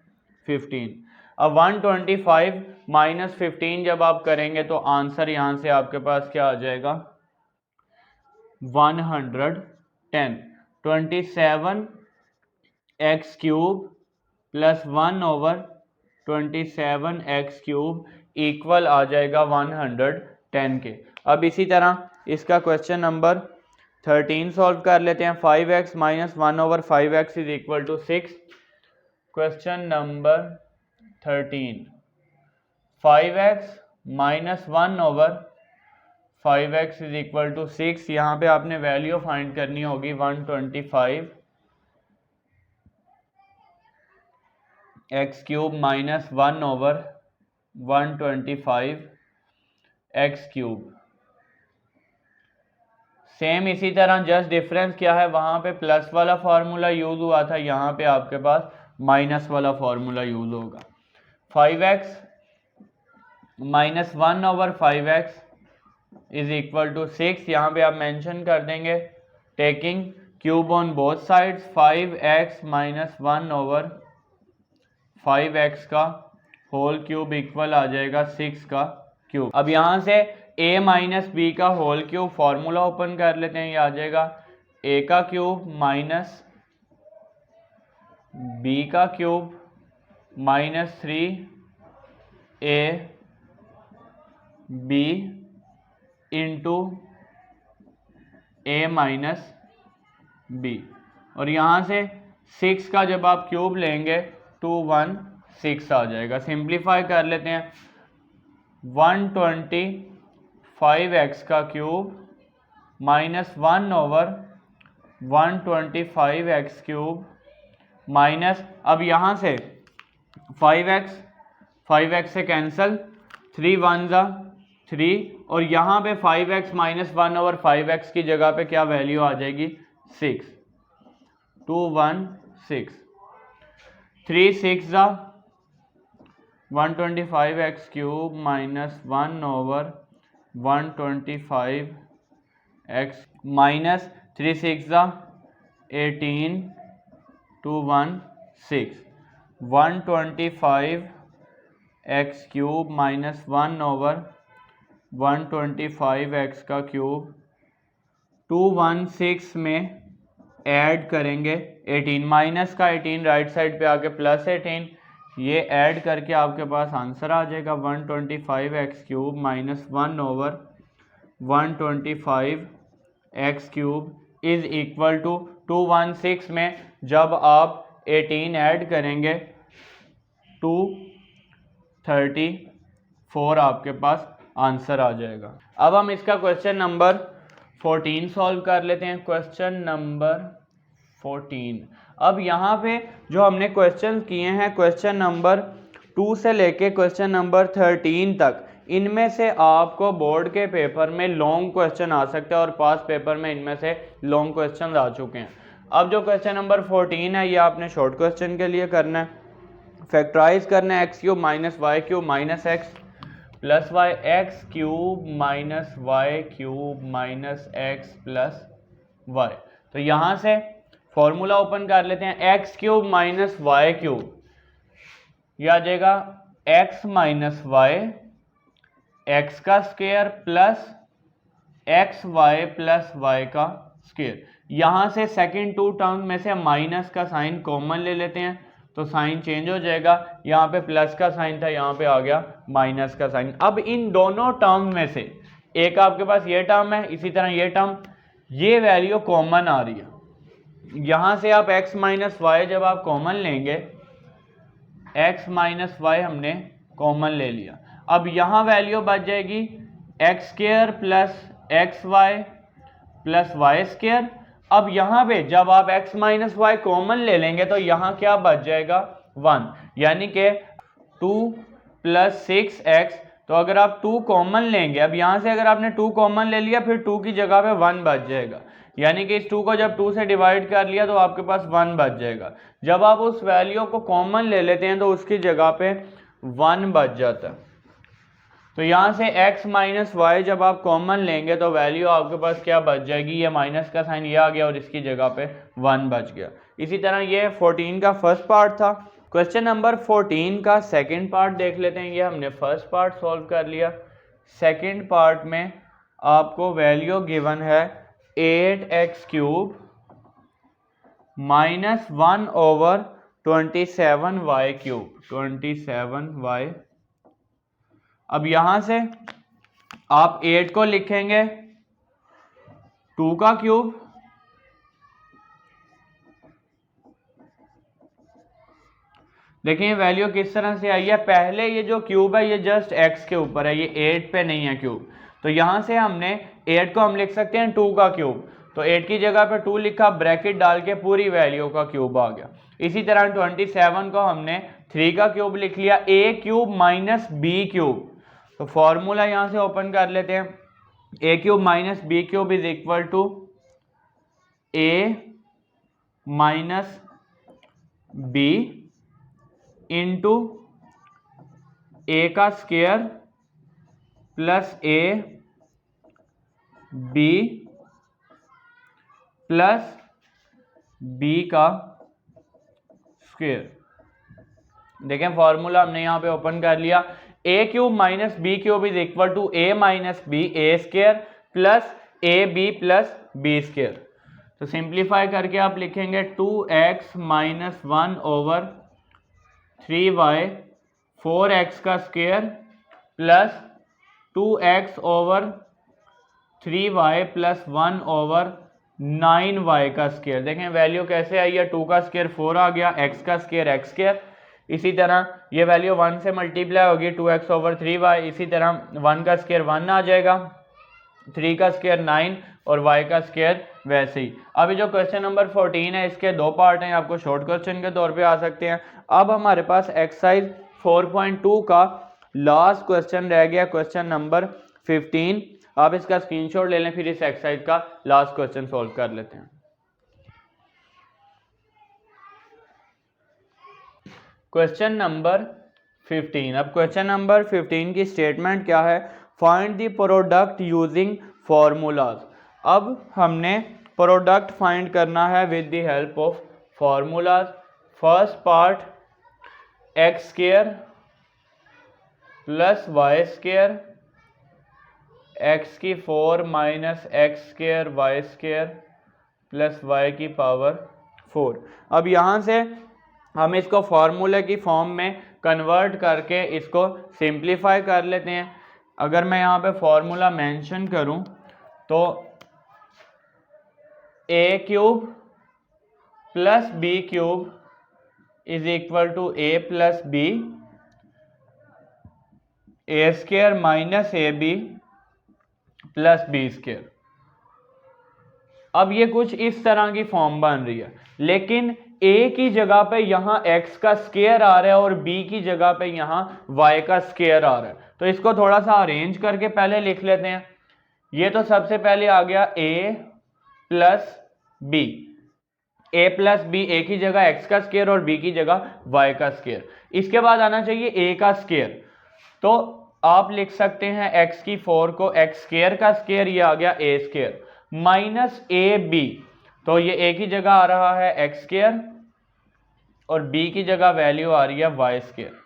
15। अब 125 माइनस 15 जब आप करेंगे तो आंसर यहाँ से आपके पास क्या आ जाएगा, 110। 27x cube plus 1/27x cube equal आ जाएगा 110 के। अब इसी तरह इसका क्वेश्चन नंबर 13 सॉल्व कर लेते हैं। 5x minus 1/5x is equal to 6। Question number 13, 5x minus 1/5x is equal to 6। यहाँ पे आपने वैल्यू फाइंड करनी होगी 125 x cube minus 1/125 x cube. Same इसी तरह, जस्ट डिफरेंस क्या है, वहां पे प्लस वाला फॉर्मूला यूज हुआ था, यहाँ पे आपके पास माइनस वाला फॉर्मूला यूज होगा। 5x minus 1/5x is equal to 6। यहाँ पे आप मेंशन कर देंगे taking cube on both sides, 5x minus 1/5x का होल क्यूब इक्वल आ जाएगा 6 का क्यूब। अब यहाँ से a माइनस बी का होल क्यूब, फॉर्मूला ओपन कर लेते हैं, ये आ जाएगा a का क्यूब माइनस b का cube minus 3ab into a minus b। और यहाँ से 6 का जब आप क्यूब लेंगे 216 आ जाएगा। सिंप्लीफाई कर लेते हैं, 125x का क्यूब -1/125x³ माइनस, अब यहाँ से 5x से कैंसिल, 3 1 ज़ा 3, और यहाँ पे 5x -1/5x की जगह पे क्या वैल्यू आ जाएगी 6, 2 1 6, 3 6 ज़ा 125x³ -1/125x माइनस 3 6 ज़ा 18, 2 1 6, 125x³ -1/125x³, 216 में ऐड करेंगे 18, माइनस का 18 राइट साइड पे आके प्लस 18, ये ऐड करके आपके पास आंसर आ जाएगा 125x³ -1/125x³ is equal to 216 में जब आप 18 ऐड करेंगे 234 आपके पास आंसर आ जाएगा। अब हम इसका क्वेश्चन नंबर 14 सॉल्व कर लेते हैं। क्वेश्चन नंबर 14, अब यहाँ पे जो हमने क्वेश्चन किए हैं क्वेश्चन नंबर 2 से लेके क्वेश्चन नंबर 13 तक, इनमें से आपको बोर्ड के पेपर में लॉन्ग क्वेश्चन आ सकते हैं और पास पेपर में इनमें से लॉन्ग क्वेश्चन आ चुके हैं। अब जो क्वेश्चन नंबर 14 है ये आपने शॉर्ट क्वेश्चन के लिए करना है। फैक्टराइज करना है x³ -y³ -x plus y, x³ -y³ -x plus y। तो यहाँ से फॉर्मूला ओपन कर लेते हैं। x³ -y³ ये आ जाएगा x - y x का square plus xy plus y का स्क्वायर। यहाँ से सेकंड टू टर्म में से माइनस का साइन कॉमन ले लेते हैं तो साइन चेंज हो जाएगा, यहाँ पे प्लस का साइन था यहाँ पे आ गया माइनस का साइन। अब इन दोनों टर्म में से एक आपके पास ये टर्म है, इसी तरह ये टर्म, ये वैल्यू कॉमन आ रही है। यहाँ से आप x - y जब आप कॉमन लेंगे, x - y हमने कॉमन ले लिया, अब यहाँ वैल्यू बच जाएगी x² plus xy plus y²। अब यहाँ पे जब आप x - y कॉमन ले लेंगे तो यहाँ क्या बच जाएगा 1, यानी कि 2 + 6x। तो अगर आप 2 कॉमन लेंगे, अब यहाँ से अगर आपने 2 कॉमन ले लिया फिर 2 की जगह पे 1 बच जाएगा, यानी कि इस 2 को जब 2 से डिवाइड कर लिया तो आपके पास 1 बच जाएगा। जब आप उस वैल्यू को कॉमन ले लेते हैं तो उसकी जगह पे 1 बच जाता है। तो यहाँ से x - y जब आप कॉमन लेंगे तो वैल्यू आपके पास क्या बच जाएगी, ये माइनस का साइन ये आ गया और इसकी जगह पे 1 बच गया। इसी तरह ये 14 का फर्स्ट पार्ट था। क्वेश्चन नंबर 14 का सेकंड पार्ट देख लेते हैं। ये हमने फर्स्ट पार्ट सॉल्व कर लिया। सेकंड पार्ट में आपको वैल्यू गिवन है 8x³ -1/27y³, 27y। अब यहाँ से आप 8 को लिखेंगे 2 का क्यूब, देखिए वैल्यू किस तरह से आई है। पहले ये जो क्यूब है ये जस्ट x के ऊपर है, ये 8 पे नहीं है क्यूब। तो यहाँ से हमने 8 को हम लिख सकते हैं 2 का क्यूब, तो 8 की जगह पे 2 लिखा, ब्रैकेट डाल के पूरी वैल्यू का क्यूब आ गया। इसी तरह 27 को हमने 3 का क्यूब लिख लिया, a³ - b³। तो फॉर्मूला यहाँ से ओपन कर लेते हैं। a³ - b³ is equal to a - b into a का square plus a b plus b का स्क्वायर। देखें फॉर्मूला हमने यहाँ पे ओपन कर लिया। a³ - b³ is equal to a - b a² plus ab प्लस b²। तो सिंप्लीफाई करके आप लिखेंगे 2x - 1/3y 4x का square plus 2x/3y plus 1/9y का स्क्वायर। देखें वैल्यू कैसे आई है, 2 का स्क्वायर 4 आ गया, x का स्क्वायर x²। इसी तरह ये वैल्यू 1 से मल्टीप्लाई होगी 2x/3y, इसी तरह 1 का स्क्वायर 1 आ जाएगा, 3 का स्क्वायर 9 और y का स्क्वायर वैसे ही। अभी जो क्वेश्चन नंबर 14 है इसके दो पार्ट हैं, आपको शॉर्ट क्वेश्चन के तौर पे आ सकते हैं। अब हमारे पास एक्सरसाइज 4.2 का लास्ट क्वेश्चन रह गया, क्वेश्चन नंबर 15। आप इसका स्क्रीनशॉट ले लें, फिर इस एक्सरसाइज का लास्ट क्वेश्चन सॉल्व कर लेते हैं। Question number 15। अब क्वेश्चन नंबर 15 की स्टेटमेंट क्या है? Find the product using formulas. अब हमने प्रोडक्ट फाइंड करना है with the help of formulas. First part x square plus y square x की 4 minus x square y square plus y की पावर 4। अब यहाँ से हम इसको फार्मूले की फॉर्म में कन्वर्ट करके इसको सिंप्लीफाई कर लेते हैं। अगर मैं यहाँ पे फार्मूला मेंशन करूँ तो a cube plus b cube is equal to a plus b, a square minus a b plus B square. अब ये कुछ इस तरह की फॉर्म बन रही है, लेकिन a की जगह पे यहाँ x का स्क्वायर आ रहा है और b की जगह पे यहाँ y का स्क्वायर आ रहा है। तो इसको थोड़ा सा अरेंज करके पहले लिख लेते हैं। ये तो सबसे पहले आ गया a plus b, a plus b, a की जगह x का स्क्वायर और b की जगह y का स्क्वायर। इसके बाद आना चाहिए a का स्क्वायर, तो आप लिख सकते हैं x की 4 को x स्क्वायर का स्क्वायर, ये आ गया a square minus a b, तो ये a की जगह आ रहा है x स्क्वायर और b की जगह वैल्यू आ रही है y स्क्वायर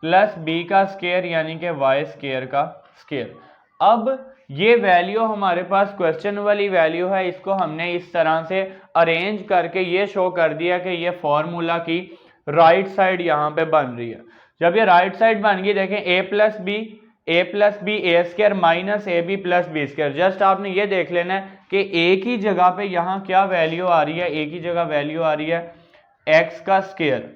प्लस b का स्क्वायर यानी कि y स्क्वायर का स्क्वायर। अब ये वैल्यू हमारे पास क्वेश्चन वाली वैल्यू है, इसको हमने इस तरह से अरेंज करके ये शो कर दिया कि ये फॉर्मूला की राइट साइड यहाँ पे बन रही है। जब ये राइट साइड बन गई, देखें a plus b a square minus a b plus B square. Just आपने ये देख लेना है कि a की जगह पे यहाँ क्या वैल्यू आ रही है, a की जगह वैल्यू आ रही है x का स्क्वायर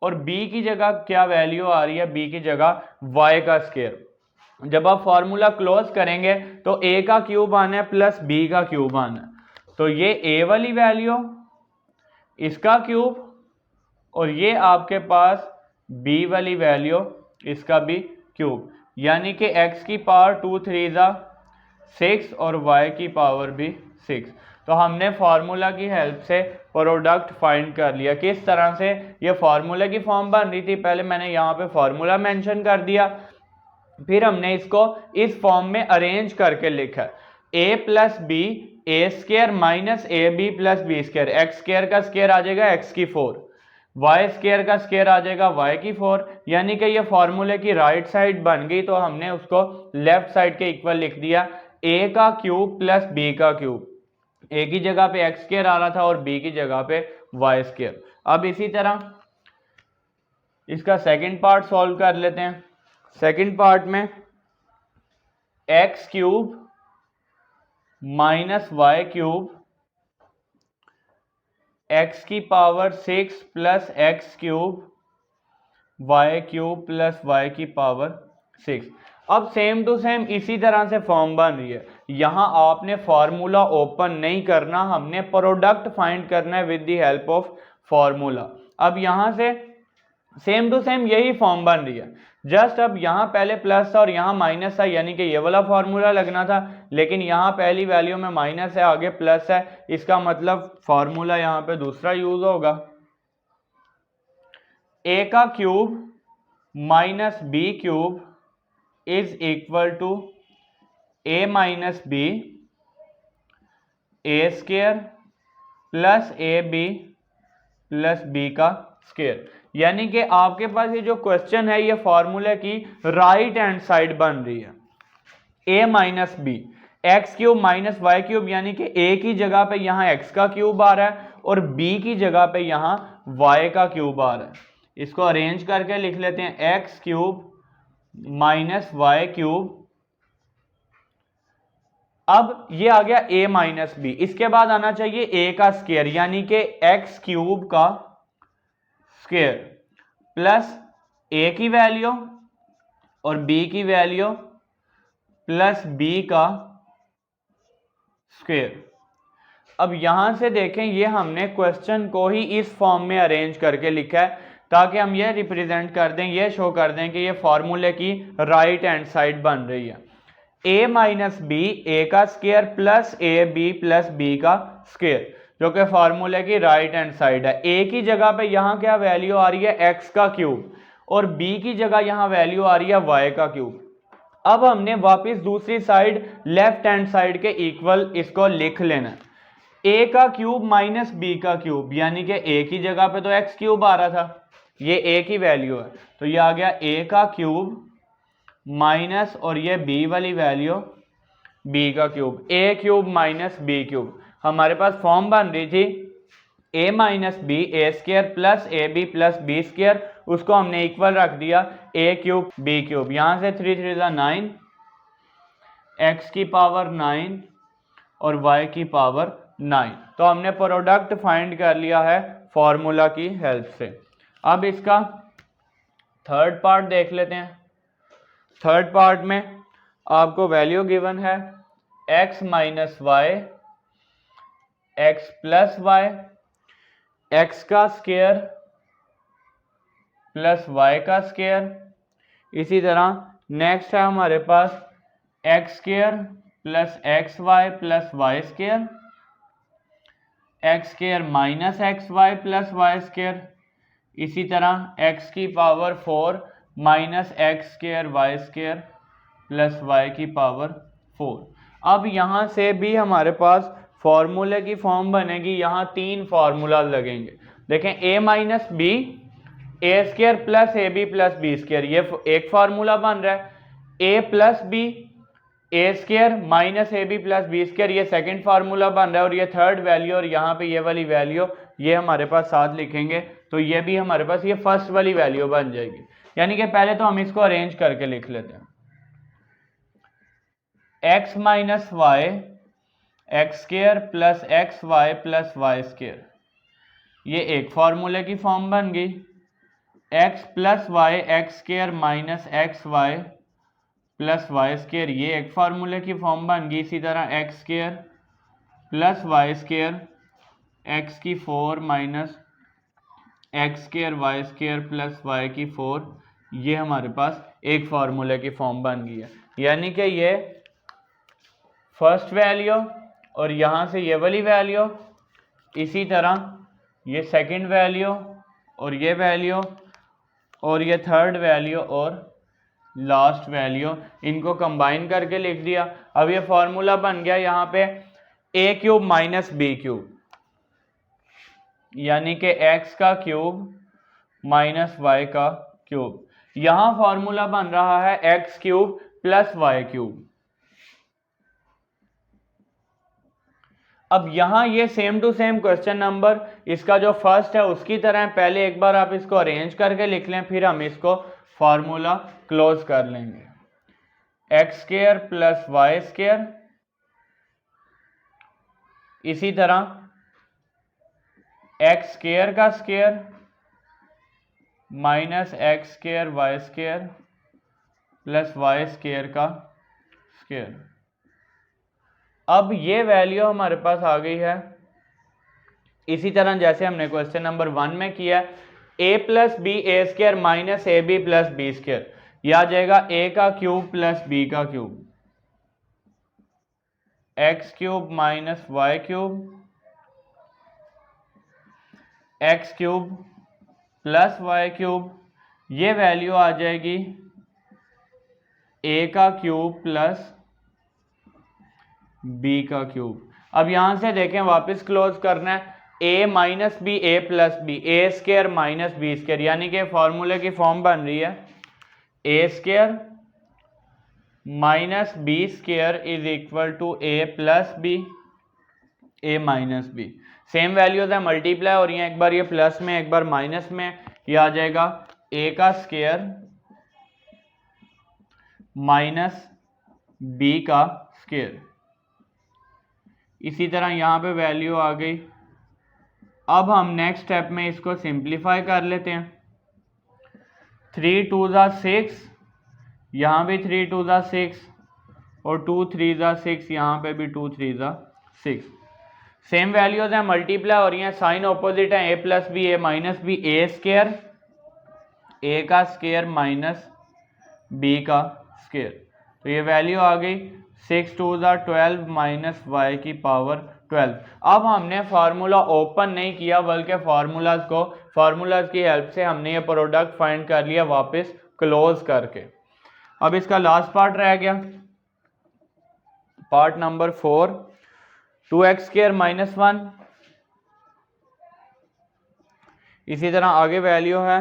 और b की जगह क्या वैल्यू आ रही है, b की जगह y का स्क्वायर। जब आप फॉर्मूला क्लोज करेंगे तो a का क्यूब आना है प्लस b का क्यूब आना है, तो ये a वाली वैल्यू, इसका क्यूब, और ये आपके पास b वाली वैल्यू, इसका भी क्यूब, यानी कि x की पावर 2 3 जा 6 और y की पावर भी 6। तो हमने फार्मूला की हेल्प से प्रोडक्ट फाइंड कर लिया। किस तरह से? ये फार्मूला की फॉर्म बन रही थी, पहले मैंने यहाँ पे फार्मूला मेंशन कर दिया, फिर हमने इसको इस फॉर्म में अरेंज करके लिखा a plus b a square minus a b plus B square. X square का स्क्वायर आ जाएगा x की 4, वाई स्क्वायर का स्क्वायर आ जाएगा y की 4, यानी कि ये फॉर्मूले की राइट साइड बन गई। तो हमने उसको लेफ्ट साइड के इक्वल लिख दिया, a का क्यूब प्लस b का क्यूब। a की जगह पे एक्स स्क्वायर आ रहा था और b की जगह पे वाई स्क्वायर। अब इसी तरह इसका सेकंड पार्ट सॉल्व कर लेते हैं। सेकंड पार्ट में x cube minus y cube x की power 6 plus x cube y cube plus y की पावर 6। अब सेम टू सेम इसी तरह से फॉर्म बन रही है। यहां आपने फार्मूला ओपन नहीं करना, हमने प्रोडक्ट फाइंड करना है with the help of formula. अब यहां से सेम टू सेम यही फॉर्म बन रही है, जस्ट अब यहाँ पहले प्लस था और यहाँ माइनस था, यानी कि ये वाला फॉर्मूला लगना था, लेकिन यहाँ पहली वैल्यू में माइनस है, आगे प्लस है, इसका मतलब फॉर्मूला यहाँ पे दूसरा यूज होगा। a का cube minus b cube is equal to a minus b a square plus a b plus B का स्क्वायर। यानी कि आपके पास ये जो क्वेश्चन है ये फॉर्मूले की राइट हैंड साइड बन रही है। a minus b x cube minus y cube, यानी कि a की जगह पे यहाँ x का क्यूब आ रहा है और b की जगह पे यहाँ y का क्यूब आ रहा है। इसको अरेंज करके लिख लेते हैं, x cube minus y cube. अब ये आ गया a माइनस बी, इसके बाद आना चाहिए a का स्क्वायर, यानी कि एक्स क्यूब का स्क्वायर प्लस a की वैल्यू और b की वैल्यू प्लस b का स्क्वायर। अब यहाँ से देखें, ये हमने क्वेश्चन को ही इस फॉर्म में अरेंज करके लिखा है ताकि हम ये रिप्रेजेंट कर दें, ये शो कर दें कि ये फॉर्मूले की राइट हैंड साइड बन रही है। a माइनस बी ए का square plus a b plus B का स्क्वायर, जो कि फॉर्मूले की राइट हैंड साइड है। a की जगह पे यहाँ क्या वैल्यू आ रही है, x का क्यूब, और b की जगह यहाँ वैल्यू आ रही है y का क्यूब। अब हमने वापस दूसरी साइड लेफ्ट हैंड साइड के इक्वल इसको लिख लेना, a का क्यूब माइनस b का क्यूब, यानी कि a की जगह पे तो x क्यूब आ रहा था, ये a की वैल्यू है, तो ये आ गया a का क्यूब माइनस, और ये b वाली वैल्यू b का cube, a cube minus b cube. हमारे पास फॉर्म बन रही थी a minus b a square plus a b plus B square, उसको हमने इक्वल रख दिया a क्यूब b क्यूब। यहाँ से 3 3 9, x की पावर 9 और y की पावर 9। तो हमने प्रोडक्ट फाइंड कर लिया है फॉर्मूला की हेल्प से। अब इसका थर्ड पार्ट देख लेते हैं। थर्ड पार्ट में आपको वैल्यू गिवन है x minus y, x plus y, x का स्क्वायर प्लस वाई का स्क्वायर। इसी तरह नेक्स्ट है हमारे पास x square plus x y plus y square, x square minus x y plus y square. इसी तरह एक्स की power 4 minus x square y square plus y की पावर 4। अब यहाँ से भी हमारे पास फॉर्मूले की फॉर्म बनेगी, यहाँ 3 फार्मूला लगेंगे। देखें, a minus b a square plus a b plus B square, ये एक फार्मूला बन रहा है। a plus b a square minus a b plus B square, ये सेकेंड फार्मूला बन रहा है, और ये थर्ड वैल्यू, और यहाँ पे ये वाली वैल्यू ये हमारे पास साथ लिखेंगे, तो ये भी हमारे पास ये फर्स्ट वाली वैल्यू बन जाएगी। यानी कि पहले तो हम इसको अरेंज करके लिख लेते हैं, x minus y x square plus x y plus y square, ये एक फार्मूले की फॉर्म बन गई। x plus y x square minus x y plus y square, ये एक फार्मूले की फॉर्म बन गई। इसी तरह x square plus y square x की 4 minus x square y square plus y की 4, ये हमारे पास एक फार्मूले की फॉर्म बन गई है। यानी कि ये फर्स्ट वैल्यू और यहाँ से ये वाली वैल्यू, इसी तरह ये सेकंड वैल्यू और ये वैल्यू, और ये थर्ड वैल्यू और लास्ट वैल्यू, इनको कंबाइन करके लिख दिया। अब ये फॉर्मूला बन गया यहाँ पे a cube minus b cube, यानी कि x का क्यूब माइनस y का क्यूब। यहाँ फॉर्मूला बन रहा है x cube plus y cube. अब यहाँ ये same to same question number इसका जो फर्स्ट है उसकी तरह, पहले एक बार आप इसको अरेंज करके लिख लें, फिर हम इसको फॉर्मूला क्लोज कर लेंगे। X square plus y square, इसी तरह एक्स स्क्वायर का square minus x square y square plus y square का स्क्वायर। अब ये वैल्यू हमारे पास आ गई है, इसी तरह जैसे हमने क्वेश्चन नंबर 1 में किया, a plus b a square minus a b plus B square, यह आ जाएगा a का क्यूब प्लस b का cube, x cube minus y cube, x cube plus y cube, ये वैल्यू आ जाएगी a का क्यूब प्लस b का क्यूब। अब यहां से देखें, वापस क्लोज करना है, a minus b a plus b, a square minus b square, यानी कि फॉर्मूले की फॉर्म बन रही है a square minus b square is equal to a plus b, a minus b. Same values है, मल्टीप्लाई हो रही हैं, एक बार ये प्लस में एक बार माइनस में, ये आ जाएगा a का स्क्वायर माइनस b का स्क्वायर। इसी तरह यहाँ पे वैल्यू आ गई। अब हम नेक्स्ट स्टेप में इसको सिंप्लीफाई कर लेते हैं। 3 2 6, यहाँ भी 3 2 6 और 2 3 6, यहाँ पे भी 2 3 6। सेम वैल्यूज हैं, मल्टीप्लाई हो रही हैं, साइन ऑपोजिट है, a plus b a minus b, a square a का स्केयर माइनस बी का स्केयर। तो ये वैल्यू आ गई 6 2 12 माइनस वाई की पावर 12। अब हमने फार्मूला ओपन नहीं किया बल्कि फार्मूलाज की हेल्प से हमने ये प्रोडक्ट फाइंड कर लिया वापस क्लोज करके। अब इसका लास्ट पार्ट रह गया, part number 4, 2x square minus 1। इसी तरह आगे वैल्यू है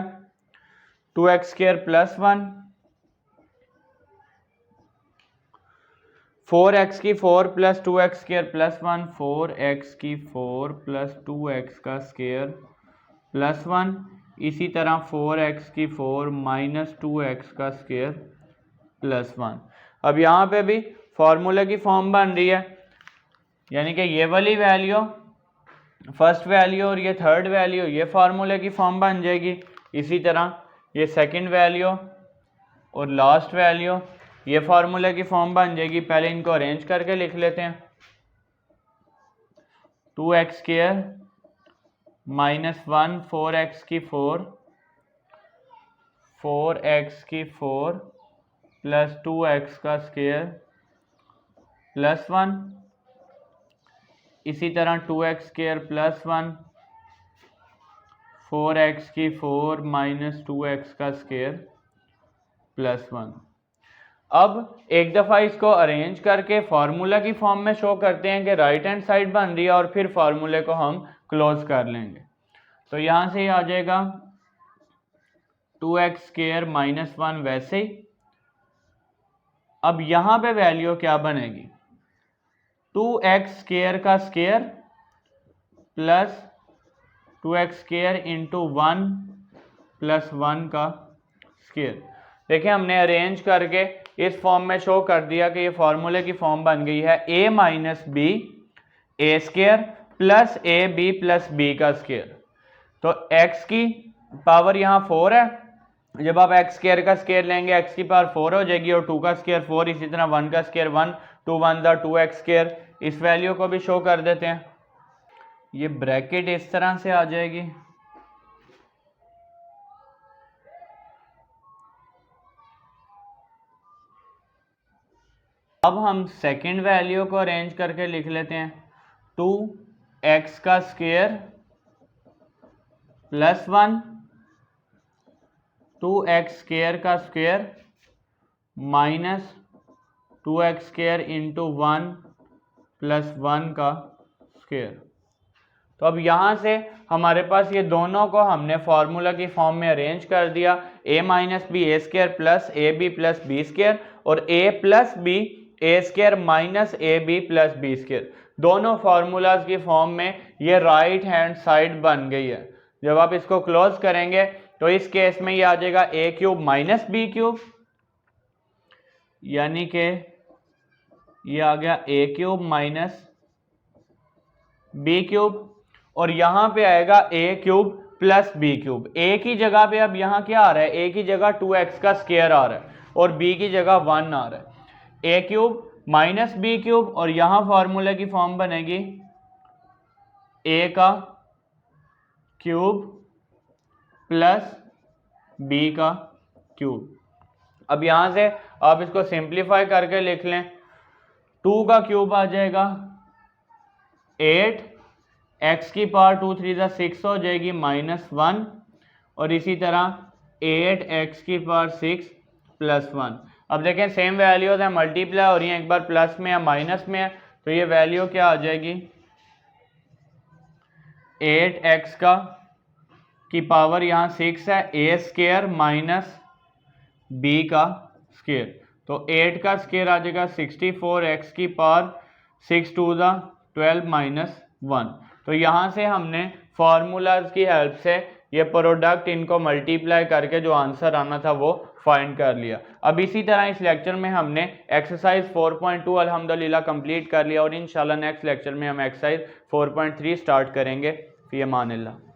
2x स्क्वायर प्लस 1, 4x की 4 plus 2x square plus 1, 4x की 4 प्लस 2x का स्क्वायर प्लस 1। इसी तरह 4x की 4 माइनस 2x का स्क्वायर प्लस 1। अब यहाँ पे भी फॉर्मूले की फॉर्म बन रही है, यानी कि ये वाली वैल्यू फर्स्ट वैल्यू और ये थर्ड वैल्यू ये फार्मूले की फॉर्म बन जाएगी। इसी तरह ये सेकंड वैल्यू और लास्ट वैल्यू ये फार्मूले की फॉर्म बन जाएगी। पहले इनको अरेंज करके लिख लेते हैं। 2x स्क्वायर माइनस 1, 4x की 4, 4x की 4 प्लस 2x का स्क्वायर प्लस 1। इसी तरह 2x स्क्वायर प्लस 1, 4x की 4 माइनस 2x का स्क्वायर प्लस 1। अब एक दफ़ा इसको अरेंज करके फार्मूला की फॉर्म में शो करते हैं कि राइट हैंड साइड बन रही है और फिर फार्मूले को हम क्लोज कर लेंगे। तो यहाँ से आ जाएगा 2x स्क्वायर माइनस 1 वैसे ही। अब यहाँ पे वैल्यू क्या बनेगी, 2x स्क्वायर का square plus 2x square into 1 plus 1 का स्क्वायर। देखिए हमने अरेंज करके इस फॉर्म में शो कर दिया कि ये फार्मूले की फॉर्म बन गई है a minus b a square plus a b plus B का स्क्वायर। तो x की पावर यहाँ 4 है, जब आप x स्क्वायर का स्क्वायर लेंगे x की पावर 4 हो जाएगी और 2 का स्क्वायर 4, इसी तरह 1 का स्क्वायर 1, 2 1 दा 2x स्क्वायर। इस वैल्यू को भी शो कर देते हैं, ये ब्रैकेट इस तरह से आ जाएगी। अब हम सेकंड वैल्यू को अरेंज करके लिख लेते हैं, 2x का स्क्वायर प्लस 1, 2x स्क्वायर का square minus 2x square into 1 plus 1 का स्क्वायर। तो अब यहाँ से हमारे पास ये दोनों को हमने फार्मूला की फॉर्म में अरेंज कर दिया, a minus b a square plus a b plus B square और a plus b a square minus a b plus B square. दोनों फार्मूलाज की फॉर्म में ये राइट हैंड साइड बन गई है। जब आप इसको क्लोज करेंगे तो इस केस में ये आ जाएगा a cube minus b cube, यानी कि ये आ गया a cube minus b cube, और यहाँ पे आएगा a cube plus b cube. a की जगह पे अब यहाँ क्या आ रहा है, a की जगह 2x का स्क्वायर आ रहा है और b की जगह 1 आ रहा है। a cube minus b cube और यहाँ फार्मूले की फॉर्म बनेगी a का क्यूब प्लस b का क्यूब। अब यहाँ से आप इसको सिंप्लीफाई करके लिख लें, 2 का क्यूब आ जाएगा 8, x की पावर 2 3 6 हो जाएगी माइनस 1, और इसी तरह 8x की पावर 6 प्लस 1। अब देखें सेम वैल्यूज हैं, मल्टीप्लाई हो रही हैं, एक बार प्लस में या माइनस में है, तो ये वैल्यू क्या आ जाएगी, 8x का की पावर यहाँ 6 है, a स्क्वायर माइनस b का स्क्वायर। तो 8 का स्क्वायर आ जाएगा 64, x की पावर 6 2 12 माइनस 1। तो यहाँ से हमने फार्मूलाज की हेल्प से ये प्रोडक्ट इनको मल्टीप्लाई करके जो आंसर आना था वो फाइंड कर लिया। अब इसी तरह इस लेक्चर में हमने एक्सरसाइज 4.2 अल्हम्दुलिल्लाह कंप्लीट कर लिया और इंशाल्लाह नेक्स्ट लेक्चर में हम एक्सरसाइज 4.3 स्टार्ट करेंगे। फी अमानिल्लाह।